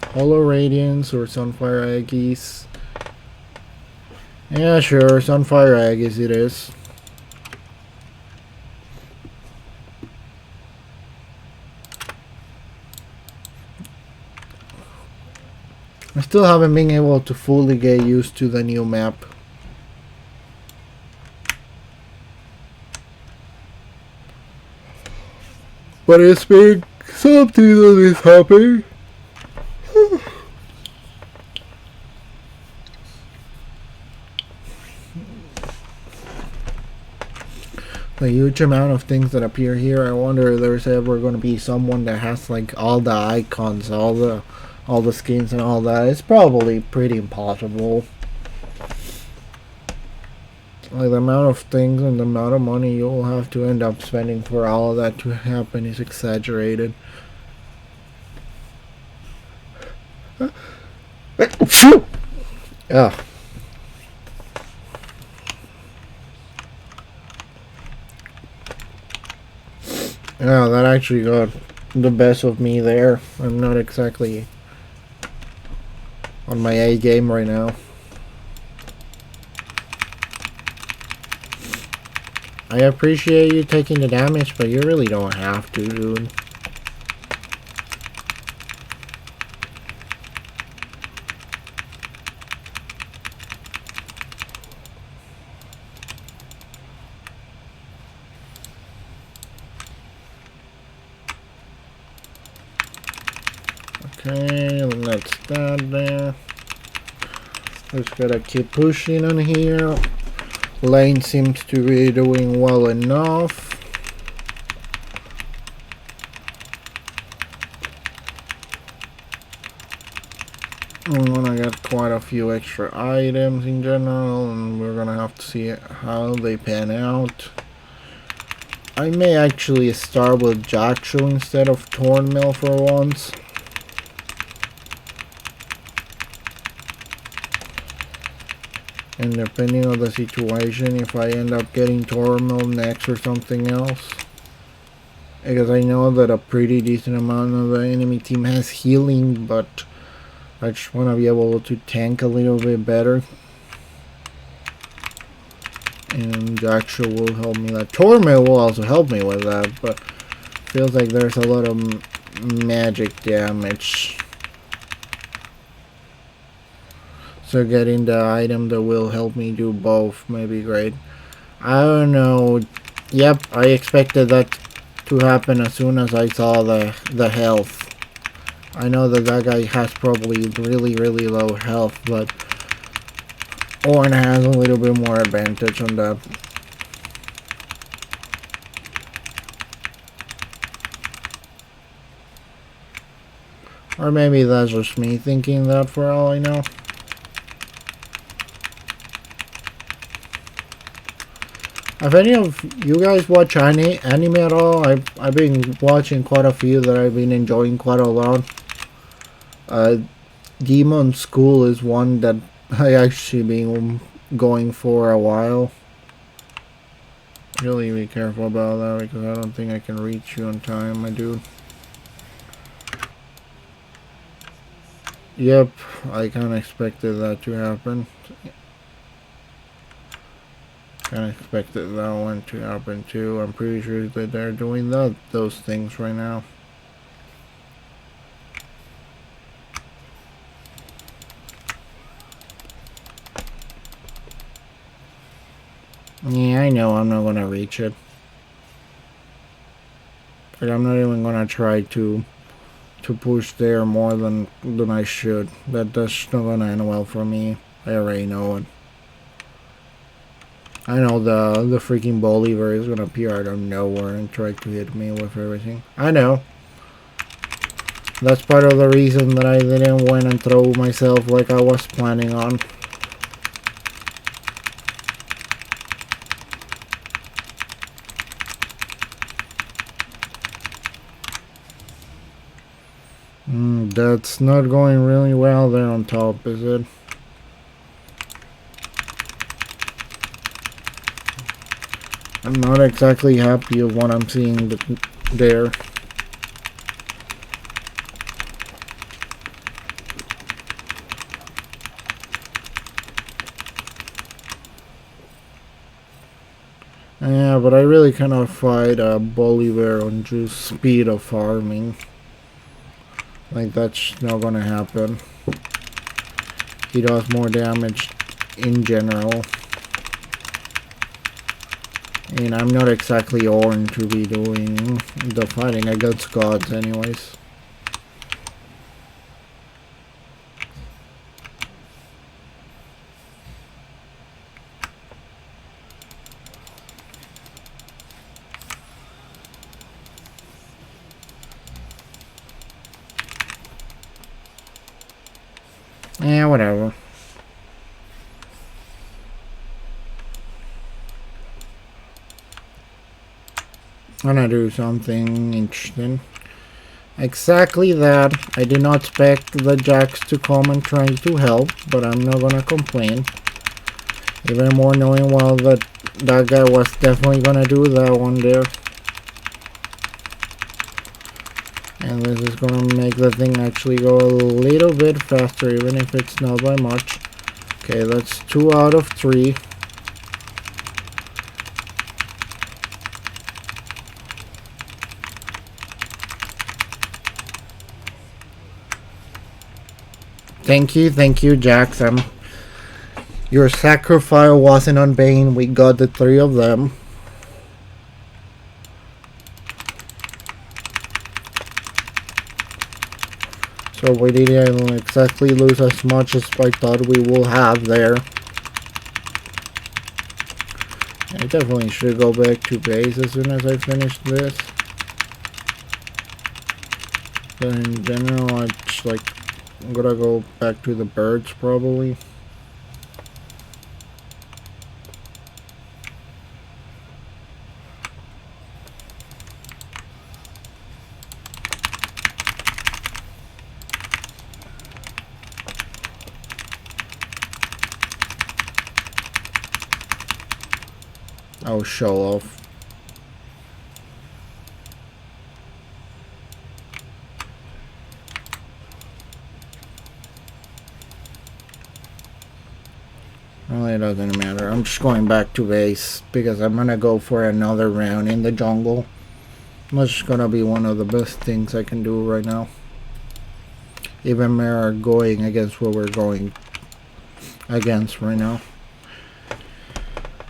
Hollow Radiance or Sunfire Aegis. Yeah, sure, Sunfire Aegis it is. I still haven't been able to fully get used to the new map. But it's been something that is happening. The huge amount of things that appear here, I wonder if there's ever going to be someone that has like all the icons, all the skins and all that. It's probably pretty impossible. Like the amount of things and the amount of money you'll have to end up spending for all of that to happen is exaggerated. Ugh. Yeah, that actually got the best of me there. I'm not exactly on my A game right now. I appreciate you taking the damage, but you really don't have to, dude. Okay, that's that there. Just gotta keep pushing on here. Lane seems to be doing well enough. I'm gonna get quite a few extra items in general, and we're gonna have to see how they pan out. I may actually start with Jackshow instead of Thornmill for once. And depending on the situation, if I end up getting Thornmill next or something else. Because I know that a pretty decent amount of the enemy team has healing, but I just want to be able to tank a little bit better. And Jaxo will help me. That Torment will also help me with that, but feels like there's a lot of magic damage. So getting the item that will help me do both may be great. I don't know. Yep, I expected that to happen as soon as I saw the health. I know that that guy has probably really low health, but Ornn has a little bit more advantage on that. Or maybe that's just me thinking that for all I know. Have any of you guys watch anime at all? I've been watching quite a few that I've been enjoying quite a lot. Demon School is one that I actually been going for a while. Really be careful about that because I don't think I can reach you in time, my dude. Yep, I kinda expected that to happen. Kinda expected that one to happen too. I'm pretty sure that they're doing those things right now. Yeah, I know I'm not gonna reach it. Like, I'm not even gonna try to push there more than I should. That's not gonna end well for me. I already know it. I know the freaking Bolivar is gonna appear out of nowhere and try to hit me with everything. I know. That's part of the reason that I didn't went and throw myself like I was planning on. That's not going really well there on top, is it? I'm not exactly happy with what I'm seeing there. Yeah, but I really cannot fight Bolivar on just speed of farming. Like, that's not gonna happen. He does more damage in general. And I'm not exactly Ornn to be doing the fighting against gods anyways. Yeah, whatever. I'm gonna do something interesting. Exactly that. I did not expect the Jax to come and try to help, but I'm not gonna complain. Even more knowing well that that guy was definitely gonna do that one there. And this is gonna make the thing actually go a little bit faster, even if it's not by much. Okay, that's 2 out of 3. Thank you, Jax. Your sacrifice wasn't in vain. We got the 3 of them. So we didn't exactly lose as much as I thought we will have there. I definitely should go back to base as soon as I finish this. But in general, I just I'm gonna go back to the birds probably. Oh, show off. Well, it doesn't matter. I'm just going back to base because I'm gonna go for another round in the jungle. That's just gonna be one of the best things I can do right now. Even more going against what we're going against right now.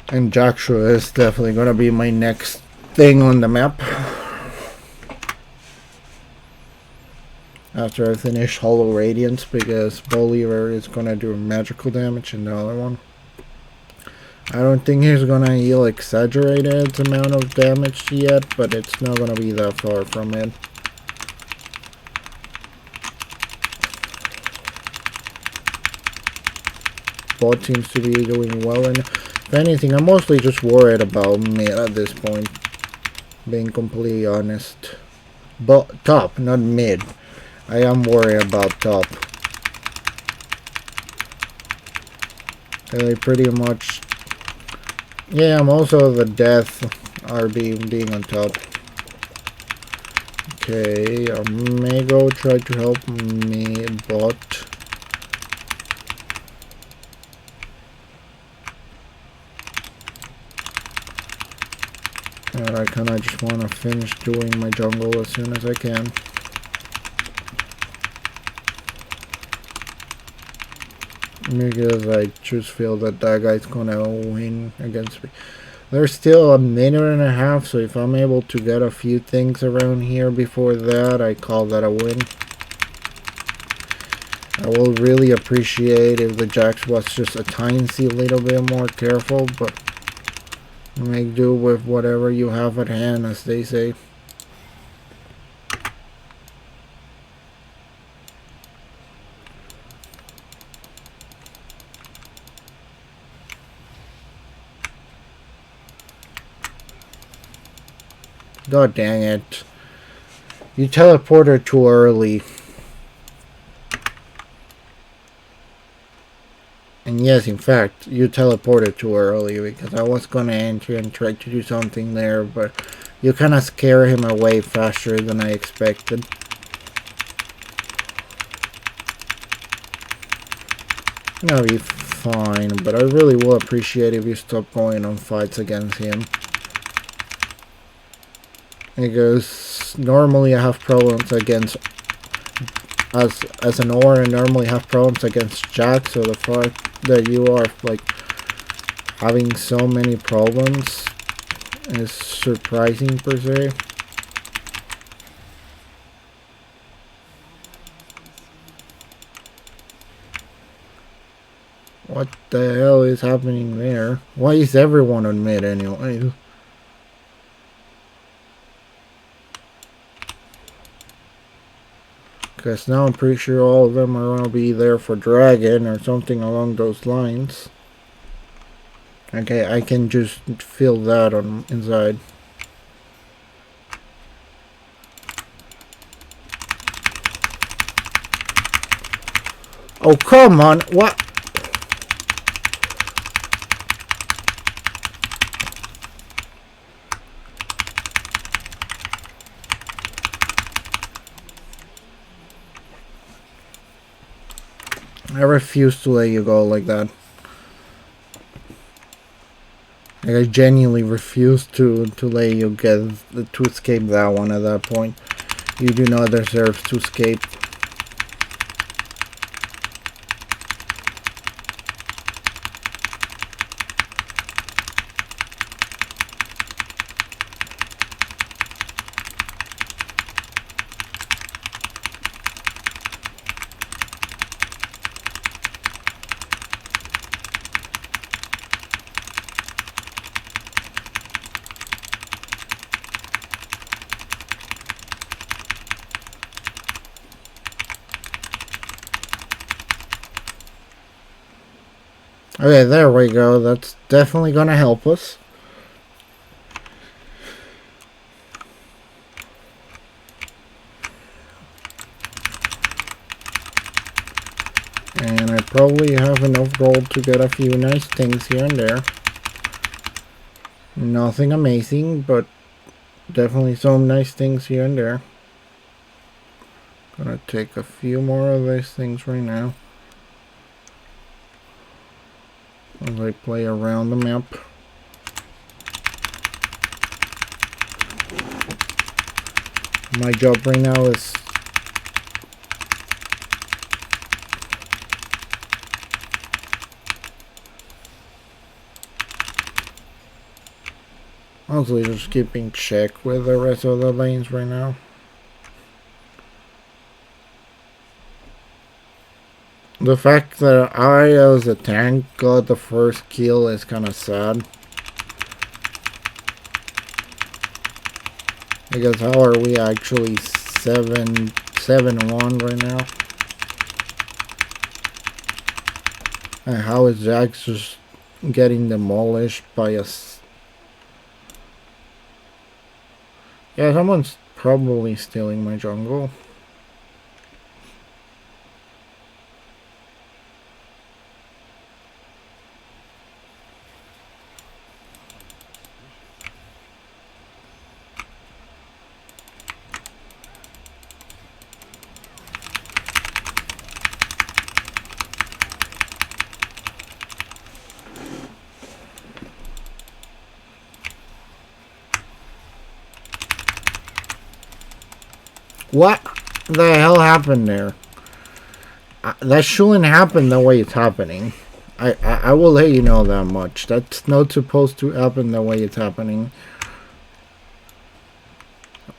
And Joshua is definitely gonna be my next thing on the map. After I finish Hollow Radiance, because Bolivar is gonna do magical damage in the other one. I don't think he's gonna heal exaggerated amount of damage yet, but it's not gonna be that far from it. Bot seems to be doing well, and if anything, I'm mostly just worried about mid at this point. Being completely honest. But top, not mid. I am worried about top. They pretty much... Yeah, most of the death are being on top. Okay, Mago tried to help me, bot. And I kinda just wanna finish doing my jungle as soon as I can. Because I just feel that guy's gonna win against me. There's still a minute and a half, so if I'm able to get a few things around here before that, I call that a win. I will really appreciate if the Jax was just a tiny little bit more careful, but make do with whatever you have at hand, as they say. God dang it. You teleported too early. And yes, in fact, you teleported too early because I was gonna enter and try to do something there, but you kinda scare him away faster than I expected. That'll be fine, but I really will appreciate if you stop going on fights against him. Because normally I have problems against as an Aura, I normally have problems against Jack, so the fact that you are like having so many problems is surprising per se. What the hell is happening there? Why is everyone on mid anyway? Because now I'm pretty sure all of them are going to be there for Dragon or something along those lines. Okay, I can just feel that on inside. Oh, come on. What? I refuse to let you go like that. Like, I genuinely refuse to let you to escape that one at that point. You do not deserve to escape. Okay, there we go. That's definitely gonna help us. And I probably have enough gold to get a few nice things here and there. Nothing amazing, but definitely some nice things here and there. Gonna take a few more of these things right now. as I play around the map. My job right now is honestly just keeping check with the rest of the lanes right now. The fact that I, as a tank, got the first kill is kind of sad. Because how are we actually 7-1 right now? And how is Jax just getting demolished by us? Yeah, someone's probably stealing my jungle. What the hell happened there? That shouldn't happen the way it's happening. I will let you know that much. That's not supposed to happen the way it's happening.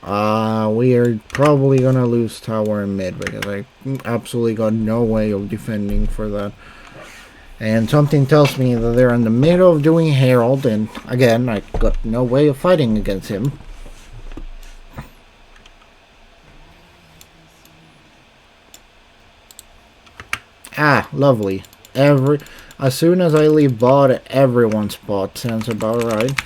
We are probably gonna lose tower and mid because I absolutely got no way of defending for that. And something tells me that they're in the middle of doing Herald, and again, I got no way of fighting against him. Ah, lovely. As soon as I leave bot, everyone's bot sounds about right.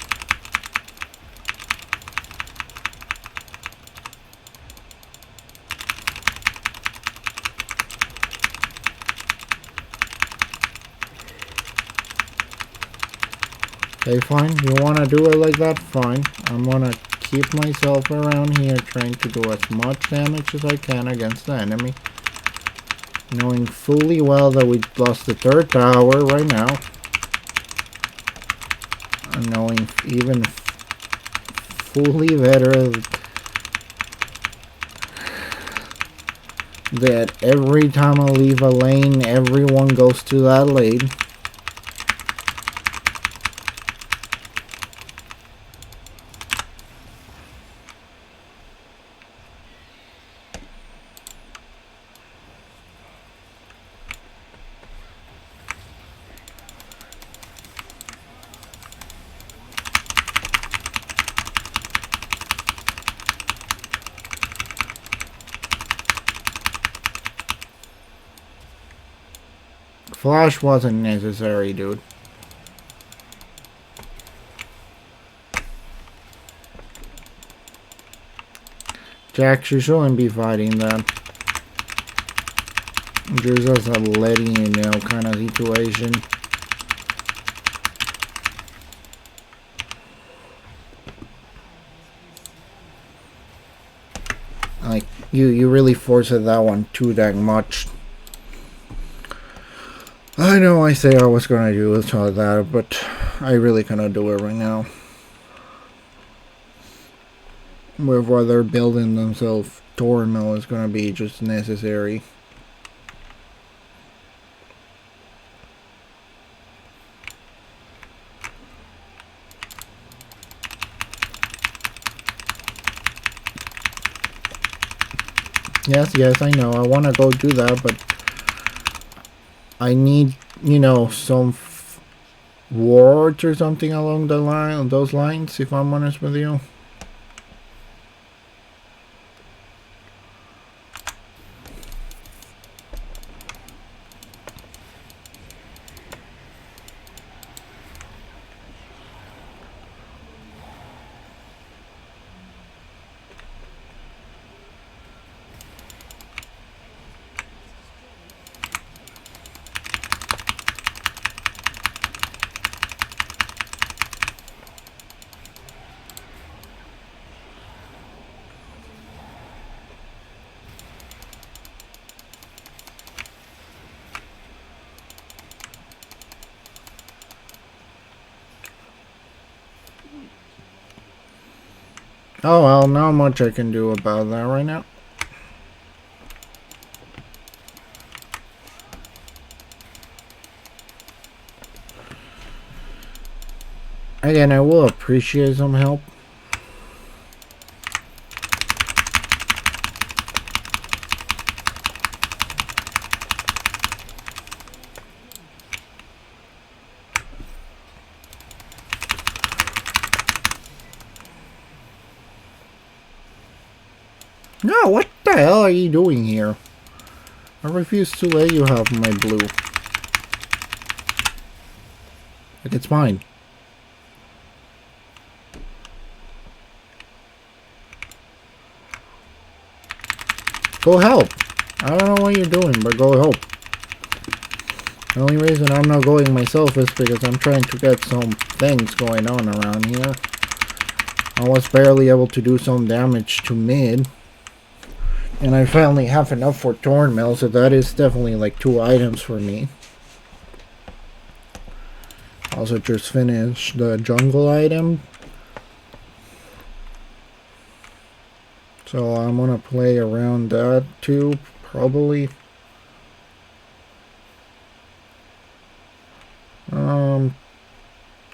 Okay, fine. You wanna do it like that? Fine. I'm gonna keep myself around here trying to do as much damage as I can against the enemy. Knowing fully well that we lost the third tower right now. And knowing even fully better that every time I leave a lane, everyone goes to that lane. Flash wasn't necessary, dude. Jax, you shouldn't be fighting that. Just a letting you know kind of situation. Like, you really forced that one too dang much. I know I say I was gonna do that, but I really cannot do it right now. With what they're building themselves, Torno is gonna be just necessary. Yes, I know. I want to go do that, but I need, you know, some wards or something along those lines, if I'm honest with you. Oh well, not much I can do about that right now. Again, I will appreciate some help. No, what the hell are you doing here? I refuse to let you have my blue. Like, it's mine. Go help. I don't know what you're doing, but go help. The only reason I'm not going myself is because I'm trying to get some things going on around here. I was barely able to do some damage to mid. And I finally have enough for Thornmail, so that is definitely like 2 items for me. Also just finished the jungle item. So I'm gonna play around that too, probably.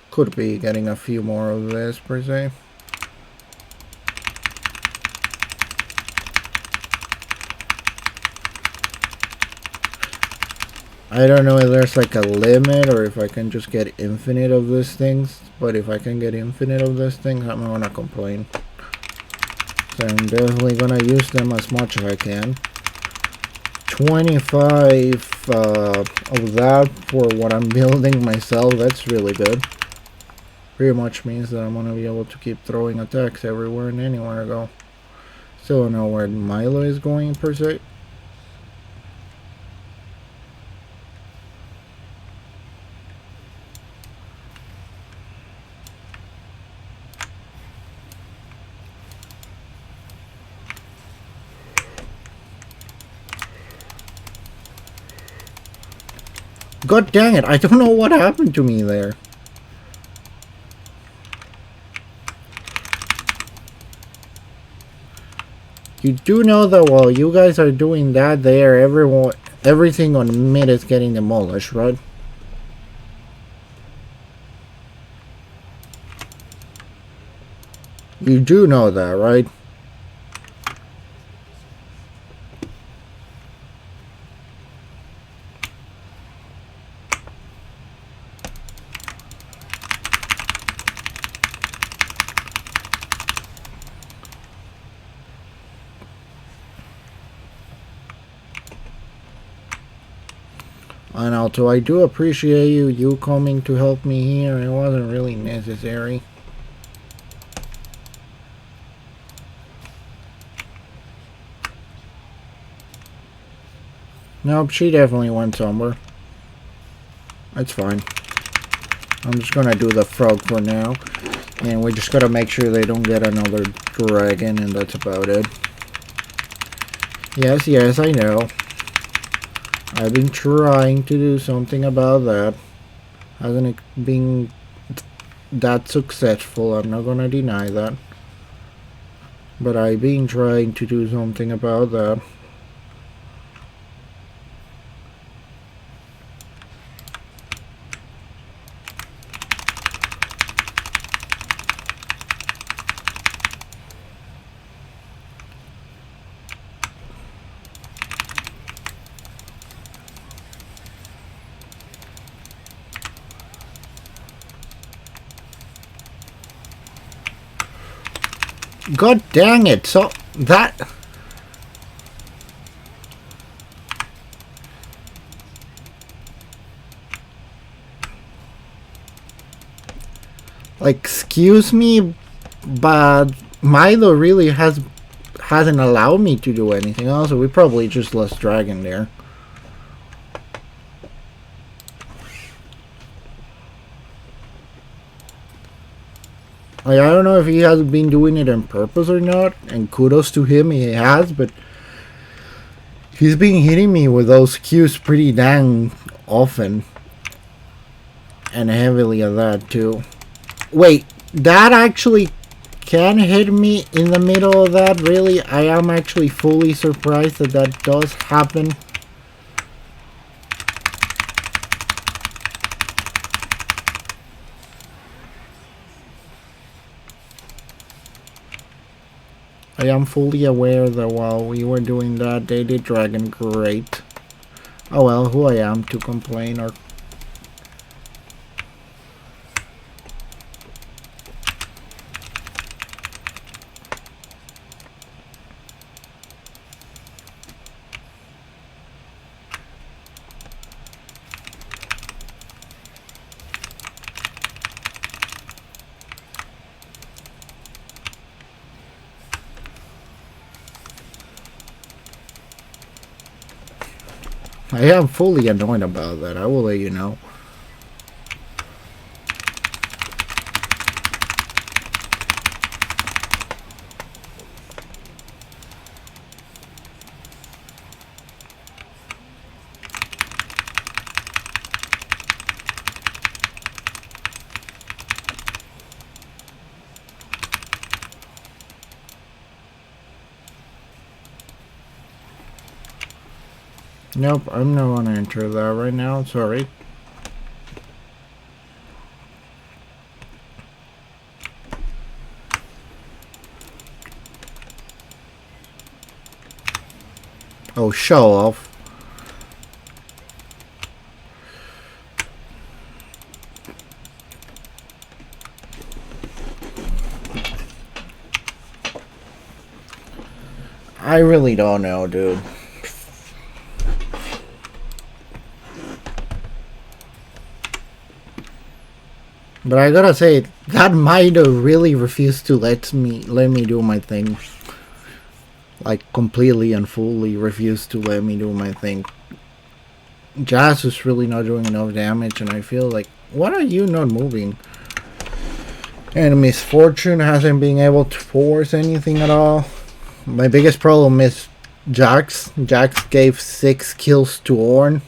Could be getting a few more of this per se. I don't know if there's like a limit or if I can just get infinite of these things, but if I can get infinite of these things, I'm not gonna complain. So I'm definitely gonna use them as much as I can. 25 of that for what I'm building myself, that's really good. Pretty much means that I'm gonna be able to keep throwing attacks everywhere and anywhere I go. Still don't know where Milo is going per se. God dang it, I don't know what happened to me there. You do know that while you guys are doing that there, everything on mid is getting demolished, right? You do know that, right? And although I do appreciate you coming to help me here, it wasn't really necessary. Nope, she definitely went somewhere. That's fine. I'm just gonna do the frog for now. And we just gotta make sure they don't get another dragon, and that's about it. Yes, I know. I've been trying to do something about that. Hasn't it been that successful? I'm not gonna deny that. But I've been trying to do something about that. God dang it, so that... Like, excuse me, but Milo really hasn't allowed me to do anything. Also, we probably just lost dragon there. Like, I don't know if he has been doing it on purpose or not, and kudos to him, he has, but he's been hitting me with those Qs pretty dang often. And heavily at that, too. Wait, that actually can hit me in the middle of that, really. I am actually fully surprised that that does happen. I am fully aware that while we were doing that, they did Dragon great. Oh well, who I am to complain or... I am fully annoyed about that, I will let you know. Nope, I'm not gonna enter that right now, sorry. Oh, show off. I really don't know, dude. But I gotta say, that might have really refused to let me do my thing. Like, completely and fully refused to let me do my thing. Jazz is really not doing enough damage, and I feel like, why are you not moving? And Misfortune hasn't been able to force anything at all. My biggest problem is Jax. Jax gave 6 kills to Ornn.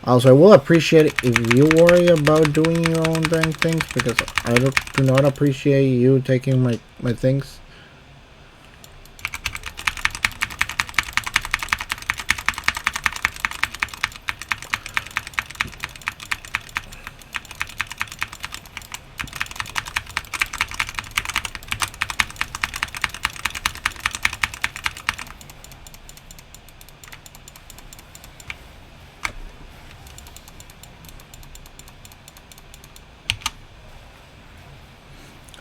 Also, I will appreciate it if you worry about doing your own dang things, because I do not appreciate you taking my things.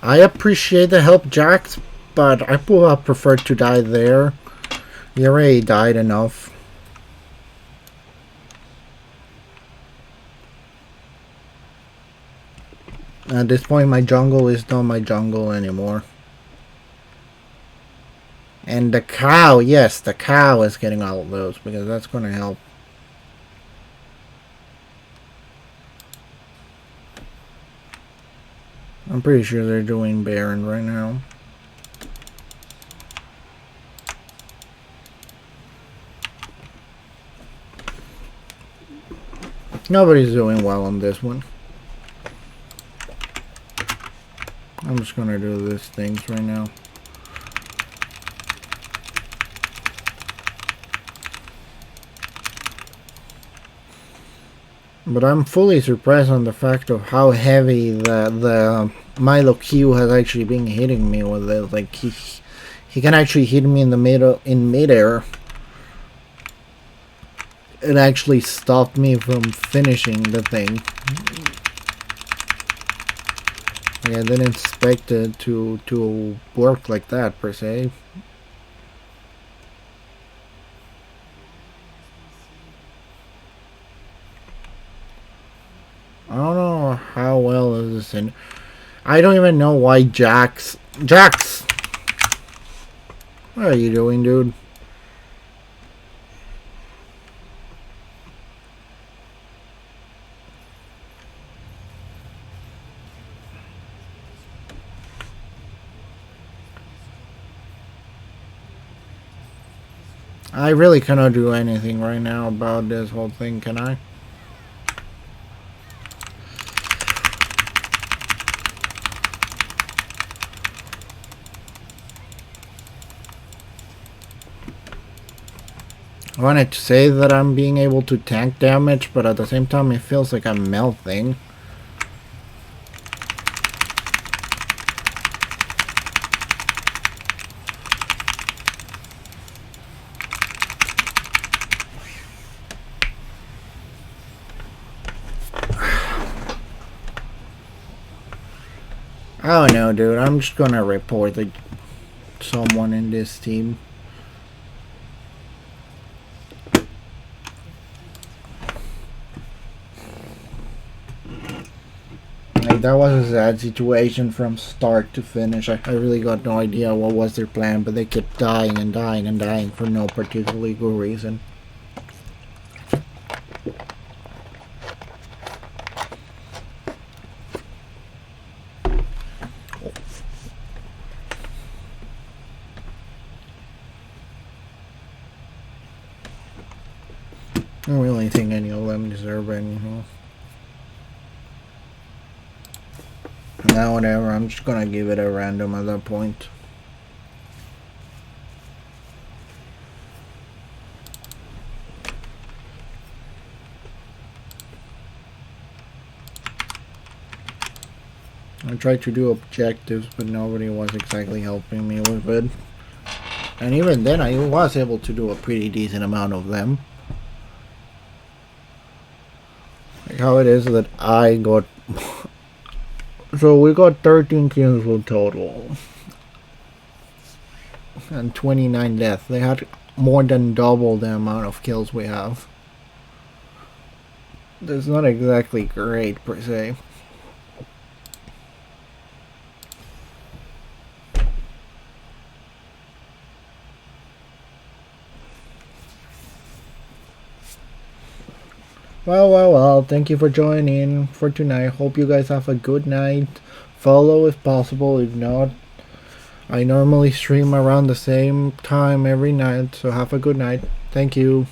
I appreciate the help, Jax, but I would have preferred to die there. You already died enough. At this point, my jungle is not my jungle anymore. And the cow, yes, the cow is getting all of those, because that's going to help. I'm pretty sure they're doing Baron right now. Nobody's doing well on this one. I'm just gonna do these things right now. But I'm fully surprised on the fact of how heavy the Milo Q has actually been hitting me with it. Like he can actually hit me in the midair. It actually stopped me from finishing the thing. Like, I didn't expect it to work like that per se. I don't know how well is this in. I don't even know why Jax. What are you doing, dude? I really cannot do anything right now about this whole thing, can I? I wanted to say that I'm being able to tank damage, but at the same time it feels like I'm melting. I don't know, dude. I'm just gonna report like someone in this team. Like, that was a sad situation from start to finish. I really got no idea what was their plan, but they kept dying and dying and dying for no particularly good reason. I don't really think any of them deserve any help. Now whatever, I'm just gonna give it a random at that point. I tried to do objectives, but nobody was exactly helping me with it. And even then, I was able to do a pretty decent amount of them. Like how it is that I got... So we got 13 kills in total. And 29 deaths. They had more than double the amount of kills we have. That's not exactly great per se. Well, thank you for joining for tonight. Hope you guys have a good night. Follow if possible, if not, I normally stream around the same time every night, so have a good night. Thank you.